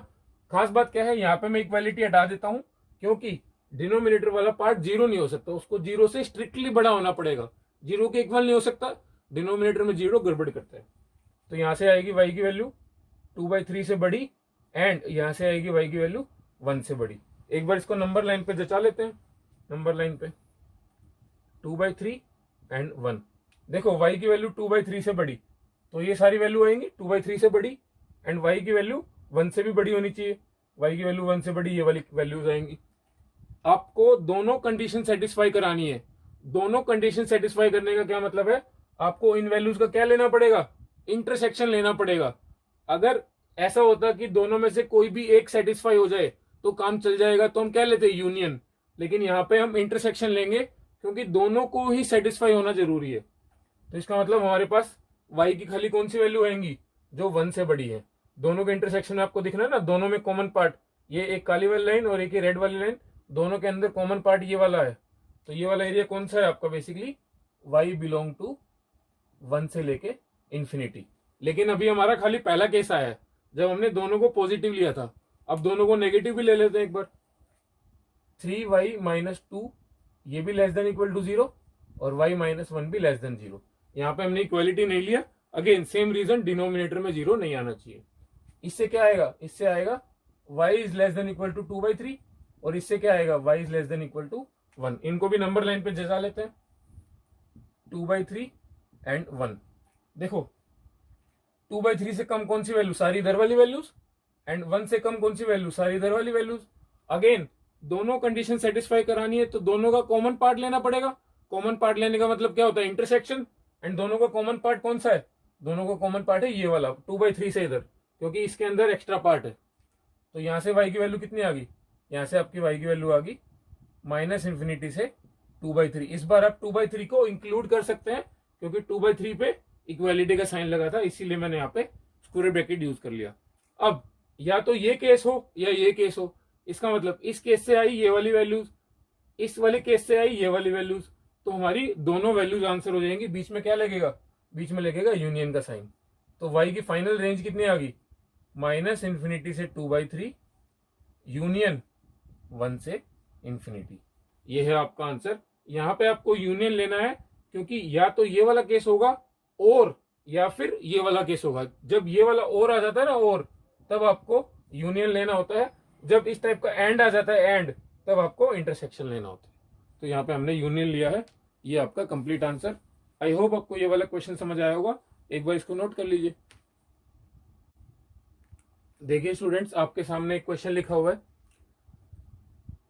खास बात क्या है, यहाँ पे मैं इक्वालिटी हटा देता हूं, क्योंकि डिनोमिनेटर वाला पार्ट जीरो नहीं हो सकता, उसको जीरो से स्ट्रिक्टली बड़ा होना पड़ेगा, जीरो के इक्वल नहीं हो सकता, डिनोमिनेटर में जीरो गड़बड़ करता है। तो यहां से आएगी वाई की वैल्यू 2/3 से बड़ी एंड यहां से आएगी वाई की वैल्यू 1 से बड़ी। एक बार इसको नंबर लाइन पे जचा लेते हैं, नंबर लाइन पे 2/3 एंड 1। देखो y की वैल्यू 2/3 से बड़ी, तो ये सारी वैल्यू आएंगी 2/3 से बड़ी, एंड y की वैल्यू 1 से भी बड़ी होनी चाहिए। y की वैल्यू 1 से बड़ी, ये वाली वैल्यूज आएंगी। आपको दोनों कंडीशन सेटिस्फाई करानी है। दोनों कंडीशन सेटिस्फाई करने का क्या मतलब है, आपको इन वैल्यूज का क्या लेना पड़ेगा, इंटरसेक्शन लेना पड़ेगा। अगर ऐसा होता कि दोनों में से कोई भी एक सेटिस्फाई हो जाए तो काम चल जाएगा, तो हम क्या लेते हैं, यूनियन। लेकिन यहाँ पे हम इंटरसेक्शन लेंगे क्योंकि दोनों को ही सेटिस्फाई होना जरूरी है। तो इसका मतलब हमारे पास y की खाली कौन सी वैल्यू आएंगी, जो 1 से बड़ी है। दोनों के इंटरसेक्शन में आपको दिखना है ना, दोनों में कॉमन पार्ट, ये एक काली वाली लाइन और एक रेड वाली लाइन, दोनों के अंदर कॉमन पार्ट ये वाला है। तो ये वाला एरिया कौन सा है आपका, बेसिकली y बिलोंग टू 1 से लेके इंफिनिटी। लेकिन अभी हमारा खाली पहला केस आया है जब हमने दोनों को पॉजिटिव लिया था। अब दोनों को नेगेटिव भी ले लेते हैं एक बार। 3y माइनस 2 ये भी लेस देन इक्वल टू 0 और y माइनस 1 भी लेस देन 0। यहाँ पे हमने इक्वालिटी नहीं लिया, अगेन सेम रीजन, डिनोमिनेटर में 0 नहीं आना चाहिए। इससे क्या आएगा, इससे आएगा y is less than equal to 2/3 और इससे क्या आएगा, y is less than equal to 1। इनको भी नंबर लाइन पे जचा लेते हैं, 2/3 एंड 1। देखो 2/3 से कम कौन सी वैल्यू, सारी इधर वाली वैल्यूज, एंड 1 से कम कौन सी वैल्यू, सारी इधर वाली वैल्यूज। अगेन दोनों कंडीशन सेटिस्फाई करानी है तो दोनों का कॉमन पार्ट लेना पड़ेगा। कॉमन पार्ट लेने का मतलब क्या होता है, इंटरसेक्शन। एंड दोनों का कॉमन पार्ट कौन सा है, दोनों का कॉमन पार्ट है ये वाला 2/3 से इधर, क्योंकि इसके अंदर एक्स्ट्रा पार्ट है। तो यहां से y की वैल्यू कितनी आ गई, यहां से आपकी y की वैल्यू आ गई माइनस इंफिनिटी से 2/3। इस बार आप 2/3 को इंक्लूड कर सकते हैं क्योंकि 2/3 पे इक्वालिटी का साइन लगा था, इसीलिए मैंने यहाँ पे स्क्वायर ब्रैकेट यूज कर लिया। अब या तो ये केस हो या ये केस हो, इसका मतलब इस केस से आई ये वाली वैल्यूज, इस वाले केस से आई ये वाली वैल्यूज, तो हमारी दोनों वैल्यूज आंसर हो जाएंगी। बीच में क्या लगेगा, बीच में लगेगा यूनियन का साइन। तो y की फाइनल रेंज कितनी आ गई, माइनस इंफिनिटी से 2/3 यूनियन 1 से इंफिनिटी। ये है आपका आंसर। यहां पे आपको यूनियन लेना है क्योंकि या तो ये वाला केस होगा और या फिर ये वाला केस होगा। जब ये वाला और आ जाता है ना, और तब आपको यूनियन लेना होता है। जब इस टाइप का एंड आ जाता है एंड, तब आपको इंटरसेक्शन लेना होता है। तो यहाँ पे हमने यूनियन लिया है। ये आपका कंप्लीट आंसर। आई होप आपको ये वाला क्वेश्चन समझ आया होगा। एक बार इसको नोट कर लीजिए। देखिए स्टूडेंट्स, आपके सामने एक क्वेश्चन लिखा हुआ है।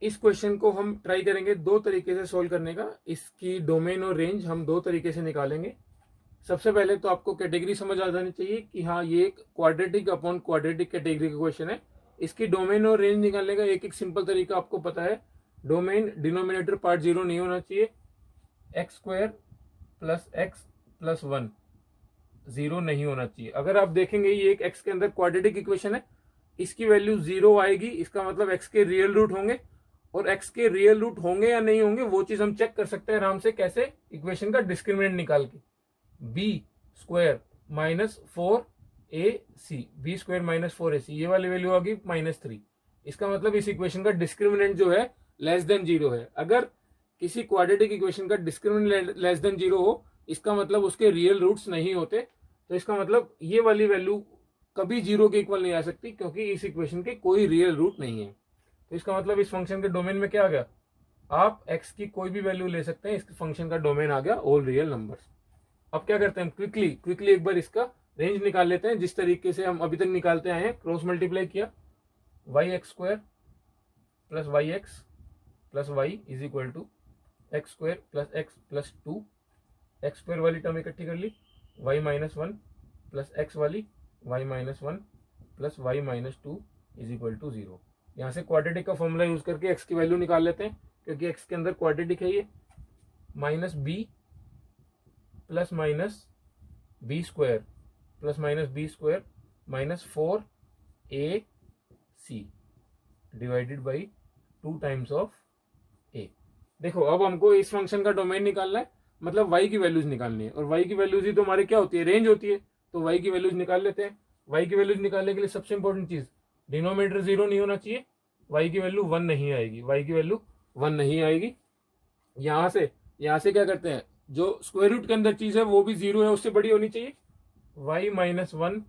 इस क्वेश्चन को हम ट्राई करेंगे दो तरीके से सोल्व करने का। इसकी डोमेन और रेंज हम दो तरीके से निकालेंगे। सबसे पहले तो आपको कैटेगरी समझ आ जानी चाहिए कि हाँ ये एक क्वाड्रेटिक अपॉन क्वाड्रेटिक कैटेगरी का क्वेश्चन है। इसकी डोमेन और रेंज निकालने का एक सिंपल तरीका आपको पता है। डोमेन डिनोमिनेटर पार्ट 0 नहीं होना चाहिए। x² + x + 1 0 नहीं होना चाहिए। अगर आप देखेंगे ये एक x के अंदर क्वाड्रेटिक इक्वेशन है, इसकी वैल्यू 0 आएगी, इसका मतलब x के रियल रूट होंगे। और x के रियल रूट होंगे या नहीं होंगे वो चीज हम चेक कर सकते हैं आराम से। कैसे, इक्वेशन का डिस्क्रिमिनेंट निकाल के, b² - 4ac, b² - 4ac, ये वाली वैल्यू आ गई -3। इसका मतलब इस इक्वेशन का डिस्क्रिमिनेंट जो है लेस देन 0 है। अगर किसी क्वाड्रेटिक इक्वेशन का डिस्क्रिमिनेंट लेस देन 0 हो, इसका मतलब उसके रियल रूट्स नहीं होते। तो इसका मतलब ये वाली वैल्यू कभी 0 के इक्वल नहीं आ सकती क्योंकि इस इक्वेशन के कोई रियल रूट नहीं है। तो इसका मतलब इस फंक्शन के डोमेन में क्या आ गया, आप x की कोई भी वैल्यू ले सकते हैं। इस फंक्शन का डोमेन आ गया ऑल रियल नंबर्स। अब क्या करते हैं, क्विकली एक बार इसका रेंज निकाल लेते हैं जिस तरीके से हम अभी तक निकालते आए हैं। क्रॉस मल्टीप्लाई किया, yx² + yx + y is equal to x² + x + 2। x² वाली टर्म इकट्ठी कर ली, y - 1 + x वाली y - 1 + y - 2 is equal to 0। यहाँ से क्वाड्रेटिक का फॉर्मूला यूज करके x की वैल्यू निकाल लेते हैं क्योंकि x के अंदर क्वाड्रेटिक है ये। -b + -b² + -b² -4ac divided by 2 times of a। देखो अब हमको इस फंक्शन का डोमेन निकालना है, मतलब y की वैल्यूज निकालनी है। और y की वैल्यूज ही तो हमारे क्या होती है, रेंज होती है। तो y की वैल्यूज निकाल लेते हैं। y की वैल्यूज निकालने के लिए सबसे इंपॉर्टेंट चीज, डिनोमिनेटर 0 नहीं होना चाहिए। y की वैल्यू 1 नहीं आएगी, y की वैल्यू 1 नहीं आएगी। यहां से क्या करते हैं, जो स्क्वायर रूट के अंदर चीज है वो भी 0 है, उससे बड़ी होनी चाहिए। y - 1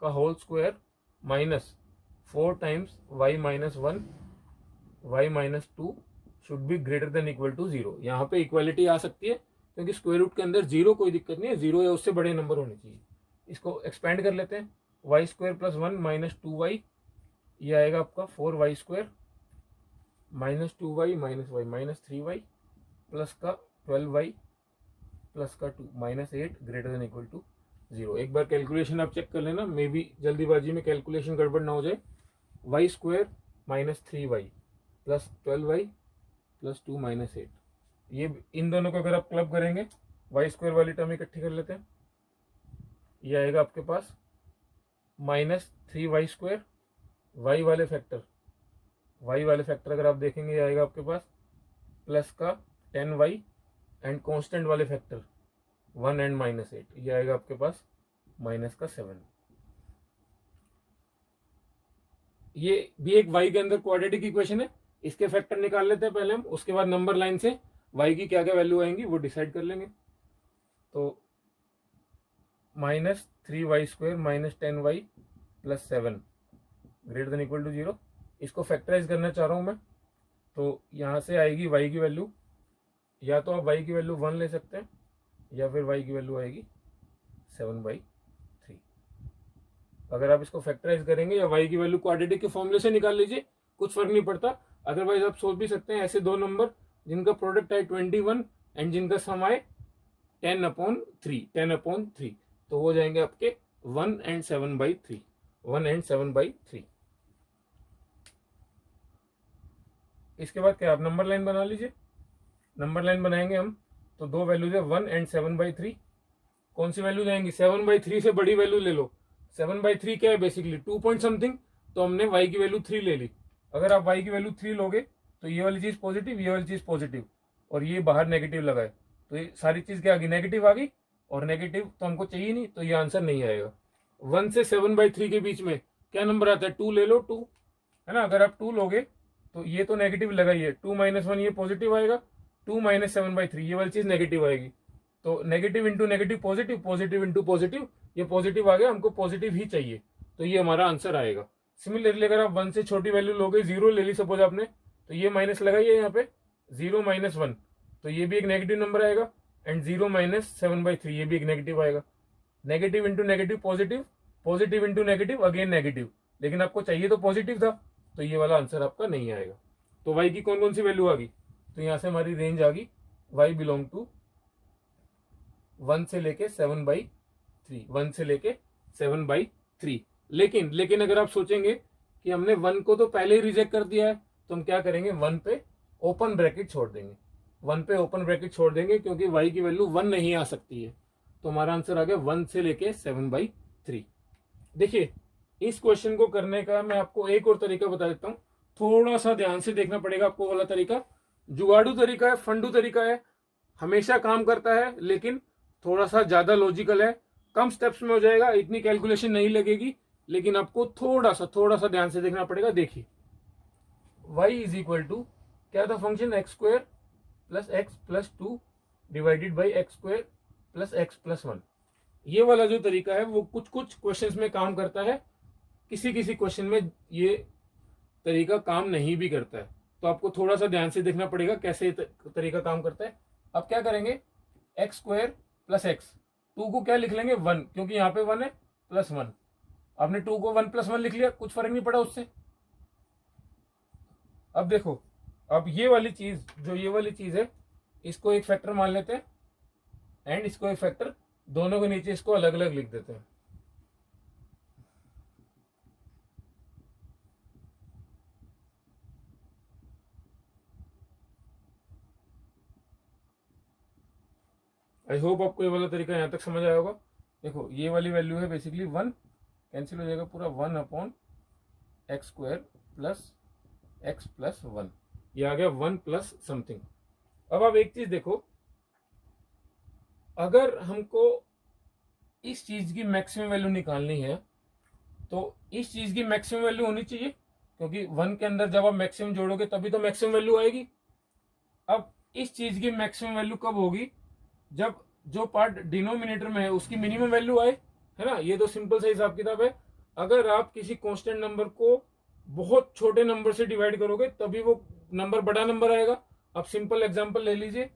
का whole square -4 times y - 1 y minus two should be greater than equal to 0। यहाँ पे इक्वालिटी आ सकती है क्योंकि स्क्वायर रूट के अंदर 0 कोई दिक्कत नहीं है, 0 या उससे बड़े नंबर होने चाहिए। इसको एक्सपेंड कर लेते हैं, Y square plus 1 minus 2y, ये आएगा आपका 4y square minus 2y minus y minus 3y plus का 12y प्लस का 2 minus 8 greater than equal to 0। एक बार कैलकुलेशन आप चेक कर लेना, मे बी जल्दीबाजी में कैलकुलेशन गड़बड़ ना हो जाए। Y square minus 3y plus 12y plus 2 minus 8, ये इन दोनों को अगर आप क्लब करेंगे, वाई स्क्वायर वाली टर्म इकट्ठी कर लेते हैं, ये आएगा आपके पास माइनस 3y स्क्वायर, वाई वाले फैक्टर अगर आप देखेंगे ये आएगा आपके पास प्लस का 10y एंड कांस्टेंट वाले फैक्टर 1 एंड माइनस 8, ये आएगा आपके पास माइनस का 7। ये भी एक y के अंदर क्वाड्रेटिक इक्वेशन है, इसके फैक्टर निकाल लेते हैं पहले हम, उसके बाद नंबर लाइन से y की क्या क्या वैल्यू आएंगी वो डिसाइड कर लेंगे। तो minus 3y square minus 10y plus 7 greater than equal to 0। इसको फैक्टराइज करना चाह रहा हूं मैं, तो यहां से आएगी y की वैल्यू, या तो आप y की वैल्यू 1 ले सकते हैं या फिर y की वैल्यू आएगी 7/3। अगर आप इसको फैक्टराइज करेंगे या y की वैल्यू क्वाड्रेटिक के फॉर्मूले से निकाल लीजिए, कुछ फर्क नहीं पड़ता। अदरवाइज आप सोच भी सकते हैं ऐसे दो नंबर जिनका प्रोडक्ट आए 21 एंड जिनका सम आए 10/3, तो हो जाएंगे आपके 1 एंड 7/3। इसके बाद क्या आप नंबर लाइन बना लीजिए। नंबर लाइन बनाएंगे हम तो दो वैल्यूज है 1 एंड 7/3। कौन सी वैल्यू जाएंगी, 7/3 से बड़ी वैल्यू ले लो। 7/3 क्या है, बेसिकली 2 पॉइंट समथिंग, तो हमने y की वैल्यू 3 ले ली। अगर आप y की वैल्यू 3 लोगे तो ये वाली चीज पॉजिटिव, ये वाली चीज पॉजिटिव, और ये बाहर नेगेटिव लगाए, तो ये सारी चीज क्या आ गई, नेगेटिव आ गई, और नेगेटिव तो हमको चाहिए नहीं, तो ये आंसर नहीं आएगा। 1 से 7/3 के बीच में क्या नंबर आता है, 2 ले लो, 2 है ना। अगर आप 2 लोगे तो ये तो नेगेटिव लगाइए, 2 - 1 ये पॉजिटिव आएगा, 2 - 7/3 ये वाली चीज नेगेटिव आएगी। तो negative into negative positive, positive into positive, ये पॉजिटिव आ गया, हमको पॉजिटिव ही चाहिए, तो ये हमारा आंसर आएगा। सिमिलरली अगर आप 1 से छोटी वैल्यू लोगे, 0 ले ली सपोज आपने, तो ये माइनस लगाइए यहाँ पे, 0 - 1, तो ये भी एक नेगेटिव नंबर आएगा, एंड 0 - 7/3 ये भी एक नेगेटिव आएगा। Negative into negative positive, positive into negative again negative, लेकिन आपको चाहिए तो पॉजिटिव था, तो ये वाला आंसर आपका नहीं आएगा। तो y की कौन कौन सी वैल्यू आ गई, तो यहां से हमारी रेंज आ गई y बिलोंग टू 1 से लेके 7/3, 1 से लेके 7/3। लेकिन अगर आप सोचेंगे कि हमने 1 को तो पहले ही रिजेक्ट कर दिया है, तो हम क्या करेंगे, 1 पे ओपन ब्रैकेट छोड़ देंगे, 1 पे ओपन ब्रैकेट छोड़ देंगे, क्योंकि y की वैल्यू 1 नहीं आ सकती है। तो हमारा आंसर आ गया 1 से लेके 7/3। देखिए, इस क्वेश्चन को करने का मैं आपको एक और तरीका बता देता हूं, थोड़ा सा ध्यान से देखना पड़ेगा आपको। वाला तरीका जुगाड़ू तरीका है, फंडू तरीका है, हमेशा काम करता है, लेकिन थोड़ा सा ज्यादा लॉजिकल है, कम स्टेप्स में हो जाएगा, इतनी कैलकुलेशन नहीं लगेगी, लेकिन आपको थोड़ा सा ध्यान से देखना पड़ेगा। देखिए, y इज इक्वल टू क्या था function, x square plus x plus 2 divided by x square plus x plus 1। ये वाला जो तरीका है वो कुछ कुछ क्वेश्चंस में काम करता है, किसी किसी क्वेश्चन में ये तरीका काम नहीं भी करता है, तो आपको थोड़ा सा ध्यान से देखना पड़ेगा कैसे तरीका काम करता है। अब क्या करेंगे, एक्स स्क्वायर प्लस एक्स, 2 को क्या लिख लेंगे 1, क्योंकि यहाँ पे 1 है, प्लस 1। आपने 2 को 1 + 1 लिख लिया, कुछ फर्क नहीं पड़ा उससे। अब देखो, अब ये वाली चीज है, इसको एक फैक्टर मान लेते हैं, एंड इसको एक फैक्टर, दोनों के नीचे इसको अलग अलग लिख देते हैं। आई होप आपको ये वाला तरीका यहां तक समझ आया होगा। देखो, ये वाली वैल्यू है बेसिकली 1, कैंसिल हो जाएगा पूरा, 1/x square plus x plus 1, ये आ गया 1 प्लस समथिंग। अब आप एक चीज देखो, अगर हमको इस चीज की मैक्सिमम वैल्यू निकालनी है, तो इस चीज की मैक्सिमम वैल्यू होनी चाहिए, क्योंकि 1 के अंदर जब आप मैक्सिमम जोड़ोगे तभी तो मैक्सिमम वैल्यू आएगी। अब इस चीज की मैक्सिमम वैल्यू कब होगी, जब जो पार्ट डिनोमिनेटर में है उसकी मिनिमम वैल्यू आए, है ना। ये तो सिंपल सा हिसाब किताब है। अगर आप किसी कांस्टेंट नंबर को बहुत छोटे नंबर से डिवाइड करोगे तभी वो नंबर बड़ा नंबर आएगा। अब सिंपल एग्जांपल ले लीजिए,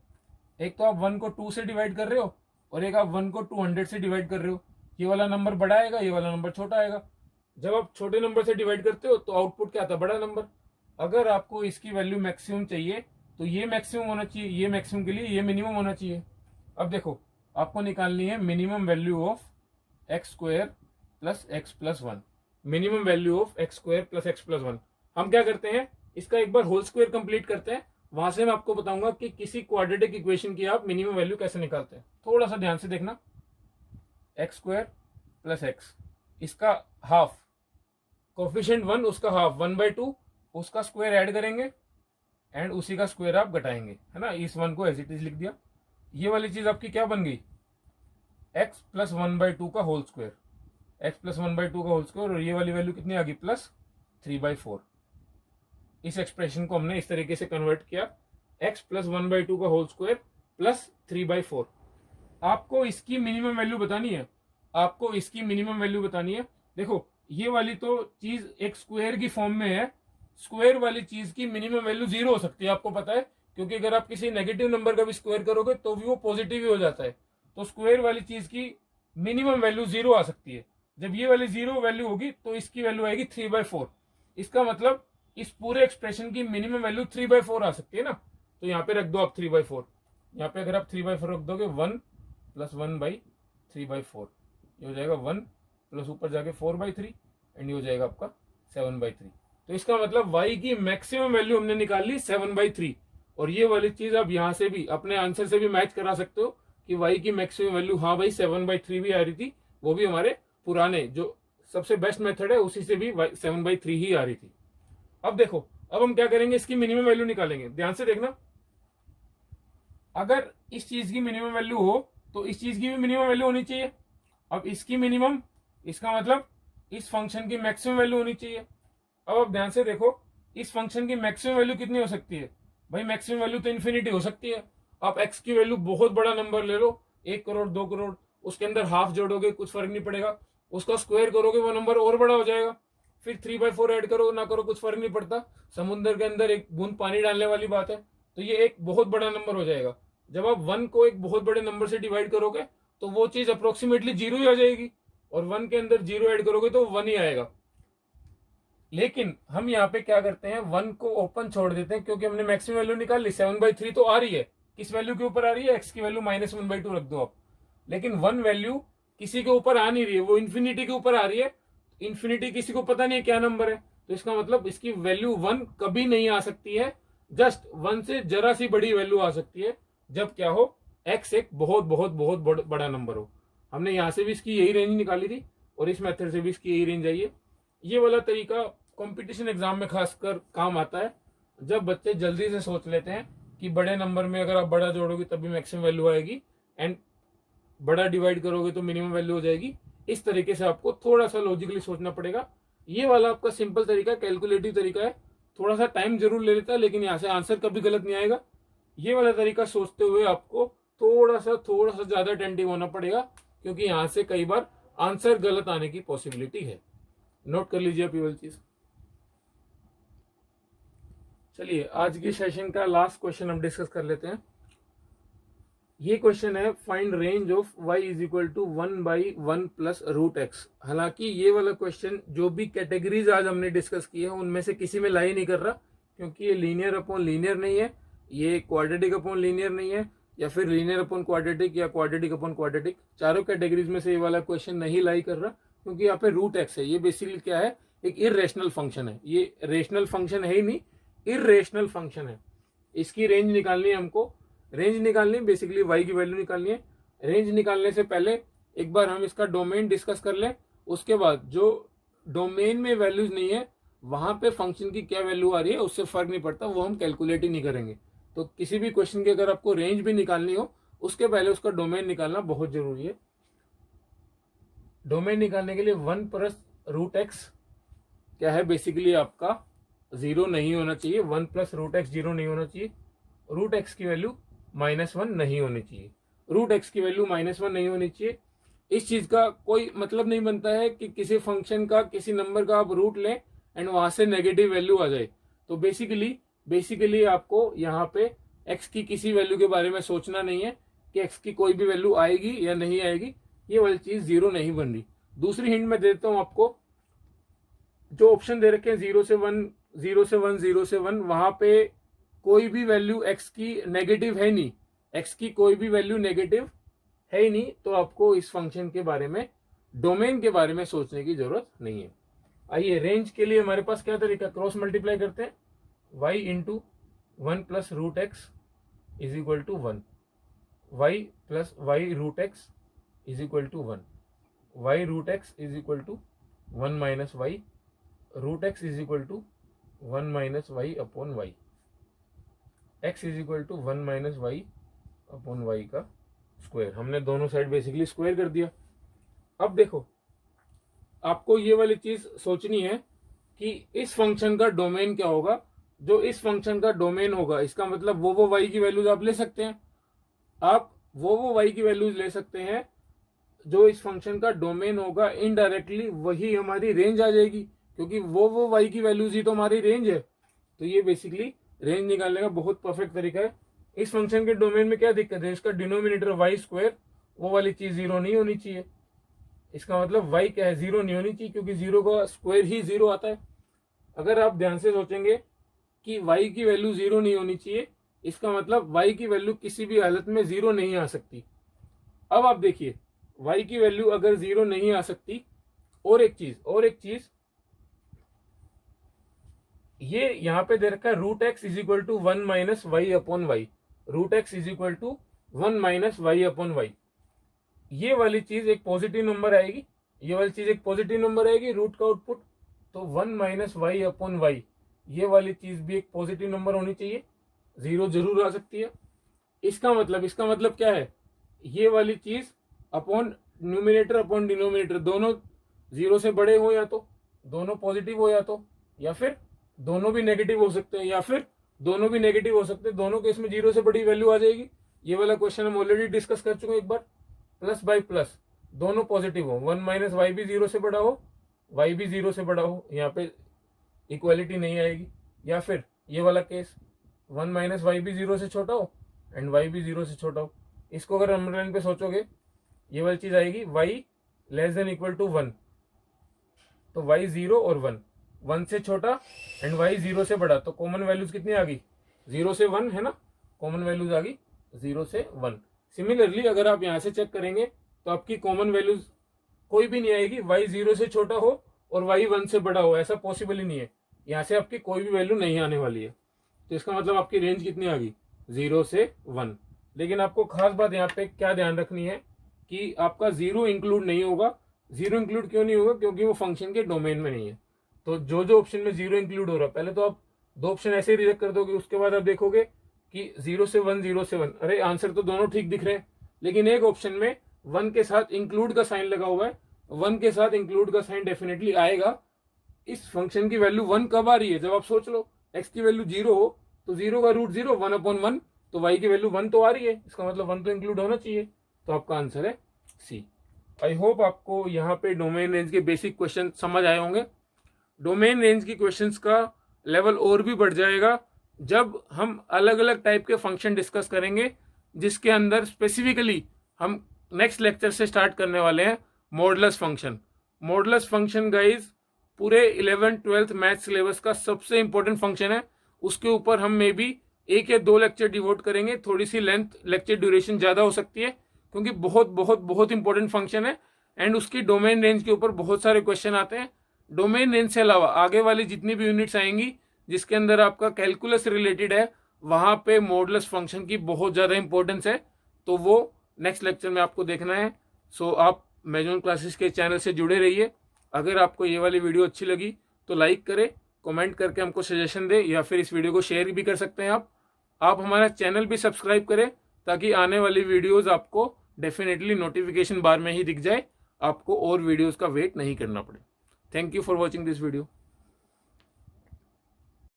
एक तो आप 1 को 2 से डिवाइड कर रहे हो और एक आप 1 को 200 से डिवाइड कर रहे हो। ये वाला नंबर बड़ा आएगा, ये वाला नंबर छोटा आएगा। जब आप छोटे नंबर से डिवाइड करते हो तो आउटपुट क्या आता है, बड़ा नंबर। अगर आपको इसकी वैल्यू मैक्सिमम चाहिए तो ये मैक्सिमम होना चाहिए, ये मैक्सिमम के लिए ये मिनिमम होना चाहिए। अब देखो, आपको निकालनी है minimum value of x square plus x plus one. Minimum value of x square plus x plus one. हम क्या करते हैं, इसका एक बार होल स्क्वायर कंप्लीट करते हैं, वहां से मैं आपको बताऊंगा कि किसी क्वाड्रेटिक इक्वेशन की आप मिनिमम वैल्यू कैसे निकालते हैं। थोड़ा सा ध्यान से देखना, एक्स स्क्वायर प्लस एक्स, इसका हाफ, कोफिशिएंट 1 उसका हाफ 1/2, उसका स्क्वायर ऐड करेंगे एंड उसी का स्क्वायर आप घटाएंगे, है ना। इस 1 को एज इट इज लिख दिया। ये वाली चीज आपकी क्या बन गई, एक्स प्लस 1/2 का होल स्क्वायर, एक्स प्लस 1/2 का होल स्क्वायर, और ये वाली वैल्यू कितनी आ गई, प्लस 3/4। इस एक्सप्रेशन को हमने इस तरीके से कन्वर्ट किया, एक्स प्लस 1/2 का होल स्क्वायर प्लस 3/4। आपको इसकी मिनिमम वैल्यू बतानी है, आपको इसकी मिनिमम वैल्यू बतानी है। देखो, ये वाली तो चीज एक स्क्वायर की फॉर्म में है, स्क्वायर वाली चीज की मिनिमम वैल्यू 0 हो सकती है, आपको पता है, क्योंकि अगर आप किसी नेगेटिव नंबर का भी स्क्वायर करोगे तो भी वो पॉजिटिव ही हो जाता है। तो स्क्वायर वाली चीज की मिनिमम वैल्यू 0 आ सकती है। जब ये वाली 0 वैल्यू होगी तो इसकी वैल्यू आएगी 3/4। इसका मतलब इस पूरे एक्सप्रेशन की मिनिमम वैल्यू 3/4 आ सकती है ना। तो यहाँ पे रख दो आप 3/4। यहाँ पे अगर आप 3/4 रख दोगे, 1 प्लस 1/3/4, ये हो जाएगा 1 प्लस ऊपर जाके 4/3 एंड ये हो जाएगा आपका 7/3। तो इसका मतलब y की मैक्सिमम वैल्यू हमने निकाल ली 7/3। और ये वाली चीज आप यहां से भी अपने आंसर से भी मैच करा सकते हो कि y की मैक्सिमम वैल्यू, हाँ भाई 7/3 भी आ रही थी, वो भी हमारे पुराने जो सबसे बेस्ट मेथड है उसी से भी 7/3 ही आ रही थी। अब देखो, अब हम क्या करेंगे, इसकी मिनिमम वैल्यू निकालेंगे। ध्यान से देखना, अगर इस चीज की मिनिमम वैल्यू हो तो इस चीज की भी मिनिमम वैल्यू होनी चाहिए। अब इसकी मिनिमम, इसका मतलब इस फंक्शन की मैक्सिमम वैल्यू होनी चाहिए। अब आप ध्यान से देखो, इस फंक्शन की मैक्सिमम वैल्यू कितनी हो सकती है भाई, मैक्सिमम वैल्यू तो इन्फिनिटी हो सकती है। आप एक्स की वैल्यू बहुत बड़ा नंबर ले लो, 1 करोड़ 2 करोड़, उसके अंदर हाफ जोड़ोगे कुछ फर्क नहीं पड़ेगा, उसका स्क्वायर करोगे वो नंबर और बड़ा हो जाएगा, फिर 3/4 ऐड करो ना करो कुछ फर्क नहीं पड़ता, समुद्र के अंदर एक बूंद पानी डालने वाली बात है। तो ये एक बहुत बड़ा नंबर हो जाएगा। जब आप 1 को एक बहुत बड़े नंबर से डिवाइड करोगे तो वो चीज अप्रोक्सीमेटली 0 ही आ जाएगी, और 1 के अंदर 0 ऐड करोगे तो 1 ही आएगा। लेकिन हम यहाँ पे क्या करते हैं, 1 को ओपन छोड़ देते हैं, क्योंकि हमने मैक्सिमम वैल्यू निकाल ली, 7/3 तो आ रही है। किस वैल्यू के ऊपर आ रही है, एक्स की वैल्यू -1/2 रख दो आप। लेकिन 1 वैल्यू किसी के ऊपर आ नहीं रही है, वो इन्फिनिटी के ऊपर आ रही है। इन्फिनिटी किसी को पता नहीं है क्या नंबर है, तो इसका मतलब इसकी वैल्यू 1 कभी नहीं आ सकती है, जस्ट 1 से जरा सी बड़ी वैल्यू आ सकती है, जब क्या हो, एक्स एक बहुत बहुत बहुत बड़ा नंबर हो। हमने यहां से भी इसकी यही रेंज निकाली थी और इस मेथड से भी इसकी यही रेंज आई है। ये वाला तरीका कंपटीशन एग्जाम में खासकर काम आता है, जब बच्चे जल्दी से सोच लेते हैं कि बड़े नंबर में अगर आप बड़ा जोड़ोगे तभी मैक्सिमम वैल्यू आएगी एंड बड़ा डिवाइड करोगे तो मिनिमम वैल्यू हो जाएगी। इस तरीके से आपको थोड़ा सा लॉजिकली सोचना पड़ेगा। ये वाला आपका सिंपल तरीका, कैलकुलेटिव तरीका है, थोड़ा सा टाइम जरूर ले लेता है, लेकिन यहाँ से आंसर कभी गलत नहीं आएगा। ये वाला तरीका सोचते हुए आपको थोड़ा सा ज्यादा अटेंटिव होना पड़ेगा, क्योंकि यहाँ से कई बार आंसर गलत आने की पॉसिबिलिटी है। नोट कर लीजिए आप ये वाली चीज। चलिए, आज के सेशन का लास्ट क्वेश्चन हम डिस्कस कर लेते हैं। ये क्वेश्चन है, find range of y is equal to 1/1 plus root x. हालांकि ये वाला क्वेश्चन जो भी कैटेगरीज आज हमने डिस्कस की है उनमें से किसी में लाई नहीं कर रहा, क्योंकि ये लीनियर अपॉन लीनियर नहीं है, ये क्वाड्रेटिक अपॉन लीनियर नहीं है, या फिर लीनियर अपॉन क्वाड्रेटिक या क्वाड्रेटिक अपॉन क्वाड्रेटिक, चारों कैटेगरीज में से ये वाला क्वेश्चन नहीं लाई कर रहा, क्योंकि यहाँ पे रूट एक्स है। ये बेसिकली क्या है, एक इरेशनल फंक्शन है, ये रेशनल फंक्शन है ही नहीं, इरेशनल फंक्शन है। इसकी रेंज निकालनी है हमको, रेंज निकालनी है, बेसिकली y की वैल्यू निकालनी है। रेंज निकालने से पहले एक बार हम इसका डोमेन डिस्कस कर लें, उसके बाद जो डोमेन में वैल्यूज नहीं है वहां पे फंक्शन की क्या वैल्यू आ रही है उससे फर्क नहीं पड़ता, वो हम कैलकुलेट ही नहीं करेंगे। तो किसी भी क्वेश्चन की अगर आपको रेंज भी निकालनी हो उसके पहले उसका डोमेन निकालना बहुत जरूरी है। डोमेन निकालने के लिए 1 प्लस रूट एक्स क्या है, बेसिकली आपका 0 नहीं होना चाहिए, 1 प्लस रूट एक्स 0 नहीं होना चाहिए, रूट एक्स की वैल्यू -1 नहीं होनी चाहिए, रूट एक्स की वैल्यू -1 नहीं होनी चाहिए। इस चीज का कोई मतलब नहीं बनता है कि किसी फंक्शन का किसी नंबर का आप रूट लें एंड वहां से नेगेटिव वैल्यू आ जाए, तो बेसिकली आपको यहाँ पे x की किसी वैल्यू के बारे में सोचना नहीं है कि x की कोई भी वैल्यू आएगी या नहीं आएगी, ये वाली चीज जीरो नहीं बन रही। दूसरी हिंट मैं देता हूं आपको, जो ऑप्शन दे रखे हैं 0 से 1, 0 से 1, 0 से 1, वहां पे कोई भी वैल्यू x की नेगेटिव है नहीं, x की कोई भी वैल्यू नेगेटिव है ही नहीं, तो आपको इस फंक्शन के बारे में, डोमेन के बारे में सोचने की जरूरत नहीं है। आइए रेंज के लिए हमारे पास क्या तरीका, क्रॉस मल्टीप्लाई करते हैं, y into 1 plus root x is equal to 1, y plus y root x is equal to 1, y root x is equal to 1 minus y, root x is equal to 1 minus y upon y, x is equal to 1 minus y upon y का square. हमने दोनों side basically square कर दिया। अब देखो आपको ये वाली चीज सोचनी है कि इस फंक्शन का डोमेन क्या होगा। जो इस फंक्शन का डोमेन होगा, इसका मतलब वो वाई की वैल्यूज आप ले सकते हैं, आप वो वाई की वैल्यूज ले सकते हैं। जो इस फंक्शन का डोमेन होगा इनडायरेक्टली वही हमारी रेंज आ जाएगी, क्योंकि वो वाई की वैल्यूज ही तो हमारी रेंज है। तो ये बेसिकली रेंज निकालने का बहुत परफेक्ट तरीका है। इस फंक्शन के डोमेन में क्या दिक्कत है, इसका डिनोमिनेटर वाई स्क्वायर, वो वाली चीज जीरो नहीं होनी चाहिए। इसका मतलब वाई क्या है, जीरो नहीं होनी चाहिए, क्योंकि जीरो का स्क्वायर ही जीरो आता है। अगर आप ध्यान से सोचेंगे कि वाई की वैल्यू जीरो नहीं होनी चाहिए, इसका मतलब वाई की वैल्यू किसी भी हालत में जीरो नहीं आ सकती। अब आप देखिए वाई की वैल्यू अगर जीरो नहीं आ सकती, और एक चीज ये यहां पे दे रखा है root x is equal to 1 minus y upon y, root x is equal to 1 minus y upon y. ये वाली चीज एक पॉजिटिव नंबर आएगी, ये वाली चीज एक पॉजिटिव नंबर आएगी, रूट का आउटपुट, तो 1 माइनस वाई अपॉन वाई, ये वाली चीज भी एक पॉजिटिव नंबर होनी चाहिए, जीरो जरूर आ सकती है। इसका मतलब क्या है, ये वाली चीज अपॉन न्यूमिनेटर अपॉन डिनोमिनेटर दोनों जीरो से बड़े हो, या तो दोनों पॉजिटिव हो, या फिर दोनों भी नेगेटिव हो सकते हैं, या फिर दोनों भी नेगेटिव हो सकते हैं। दोनों केस में जीरो से बड़ी वैल्यू आ जाएगी। ये वाला क्वेश्चन हम ऑलरेडी डिस्कस कर चुके हैं एक बार। प्लस बाई प्लस दोनों पॉजिटिव हो, 1 माइनस वाई भी जीरो से बड़ा हो, वाई भी जीरो से बड़ा हो, यहाँ पे इक्वालिटी नहीं आएगी। या फिर ये वाला केस 1 माइनस वाई भी जीरो से छोटा हो एंड वाई भी जीरो से छोटा हो। इसको अगर नंबर लाइन पे सोचोगे, ये वाली चीज आएगी y less than equal to 1, तो वाई जीरो और 1 से छोटा एंड वाई जीरो से बड़ा, तो कॉमन वैल्यूज कितनी आ गई, 0 से 1 है ना, कॉमन वैल्यूज आ गई 0 से 1। सिमिलरली अगर आप यहां से चेक करेंगे तो आपकी कॉमन वैल्यूज कोई भी नहीं आएगी, वाई जीरो से छोटा हो और वाई 1 से बड़ा हो, ऐसा पॉसिबल ही नहीं है। यहां से आपकी कोई भी वैल्यू नहीं आने वाली है। तो इसका मतलब आपकी रेंज कितनी आ गई, 0 से 1। लेकिन आपको खास बात यहाँ पे क्या ध्यान रखनी है कि आपका जीरो इंक्लूड नहीं होगा। जीरो इंक्लूड क्यों नहीं होगा, क्योंकि वो फंक्शन के डोमेन में नहीं है। तो जो ऑप्शन में जीरो इंक्लूड हो रहा है, पहले तो आप दो ऑप्शन ऐसे ही रिजेक्ट कर दोगे, उसके बाद आप देखोगे कि 0 से 1, 0 से 1, अरे आंसर तो दोनों ठीक दिख रहे हैं, लेकिन एक ऑप्शन में 1 के साथ इंक्लूड का साइन लगा हुआ है। 1 के साथ इंक्लूड का साइन डेफिनेटली आएगा। इस फंक्शन की वैल्यू 1 कब आ रही है, जब आप सोच लो x की वैल्यू 0 हो, तो 0 का रूट 0, 1 अपॉन 1, तो y की वैल्यू 1 तो आ रही है, इसका मतलब 1 तो इंक्लूड होना चाहिए। तो आपका आंसर है सी। आई होप आपको यहाँ पे डोमेन रेंज के बेसिक क्वेश्चन समझ आए होंगे। डोमेन रेंज की क्वेश्चंस का लेवल और भी बढ़ जाएगा जब हम अलग अलग टाइप के फंक्शन डिस्कस करेंगे, जिसके अंदर स्पेसिफिकली हम नेक्स्ट लेक्चर से स्टार्ट करने वाले हैं modulus function. Modulus function guys पूरे 11th-12th मैथ सिलेबस का सबसे इंपॉर्टेंट फंक्शन है। उसके ऊपर हम मे बी 1 या 2 लेक्चर डिवोट करेंगे। थोड़ी सी लेंथ, लेक्चर ड्यूरेशन ज्यादा हो सकती है, क्योंकि बहुत बहुत बहुत इंपॉर्टेंट फंक्शन है एंड उसकी डोमेन रेंज के ऊपर बहुत सारे क्वेश्चन आते हैं। डोमेन रेंज से अलावा आगे वाली जितनी भी यूनिट्स आएंगी जिसके अंदर आपका कैलकुलस रिलेटेड है, वहां पे मॉडुलस फंक्शन की बहुत ज्यादा इंपॉर्टेंस है। तो वो नेक्स्ट लेक्चर में आपको देखना है। सो आप मेजॉन क्लासेस के चैनल से जुड़े रहिए। अगर आपको ये वाली वीडियो अच्छी लगी तो लाइक करें, कमेंट करके हमको सजेशन दे, या फिर इस वीडियो को शेयर भी कर सकते हैं आप हमारा चैनल भी सब्सक्राइब करें, ताकि आने वाली वीडियोस आपको डेफिनेटली नोटिफिकेशन बार में ही दिख जाए, आपको और वीडियोस का वेट नहीं करना पड़े। Thank you for watching this video.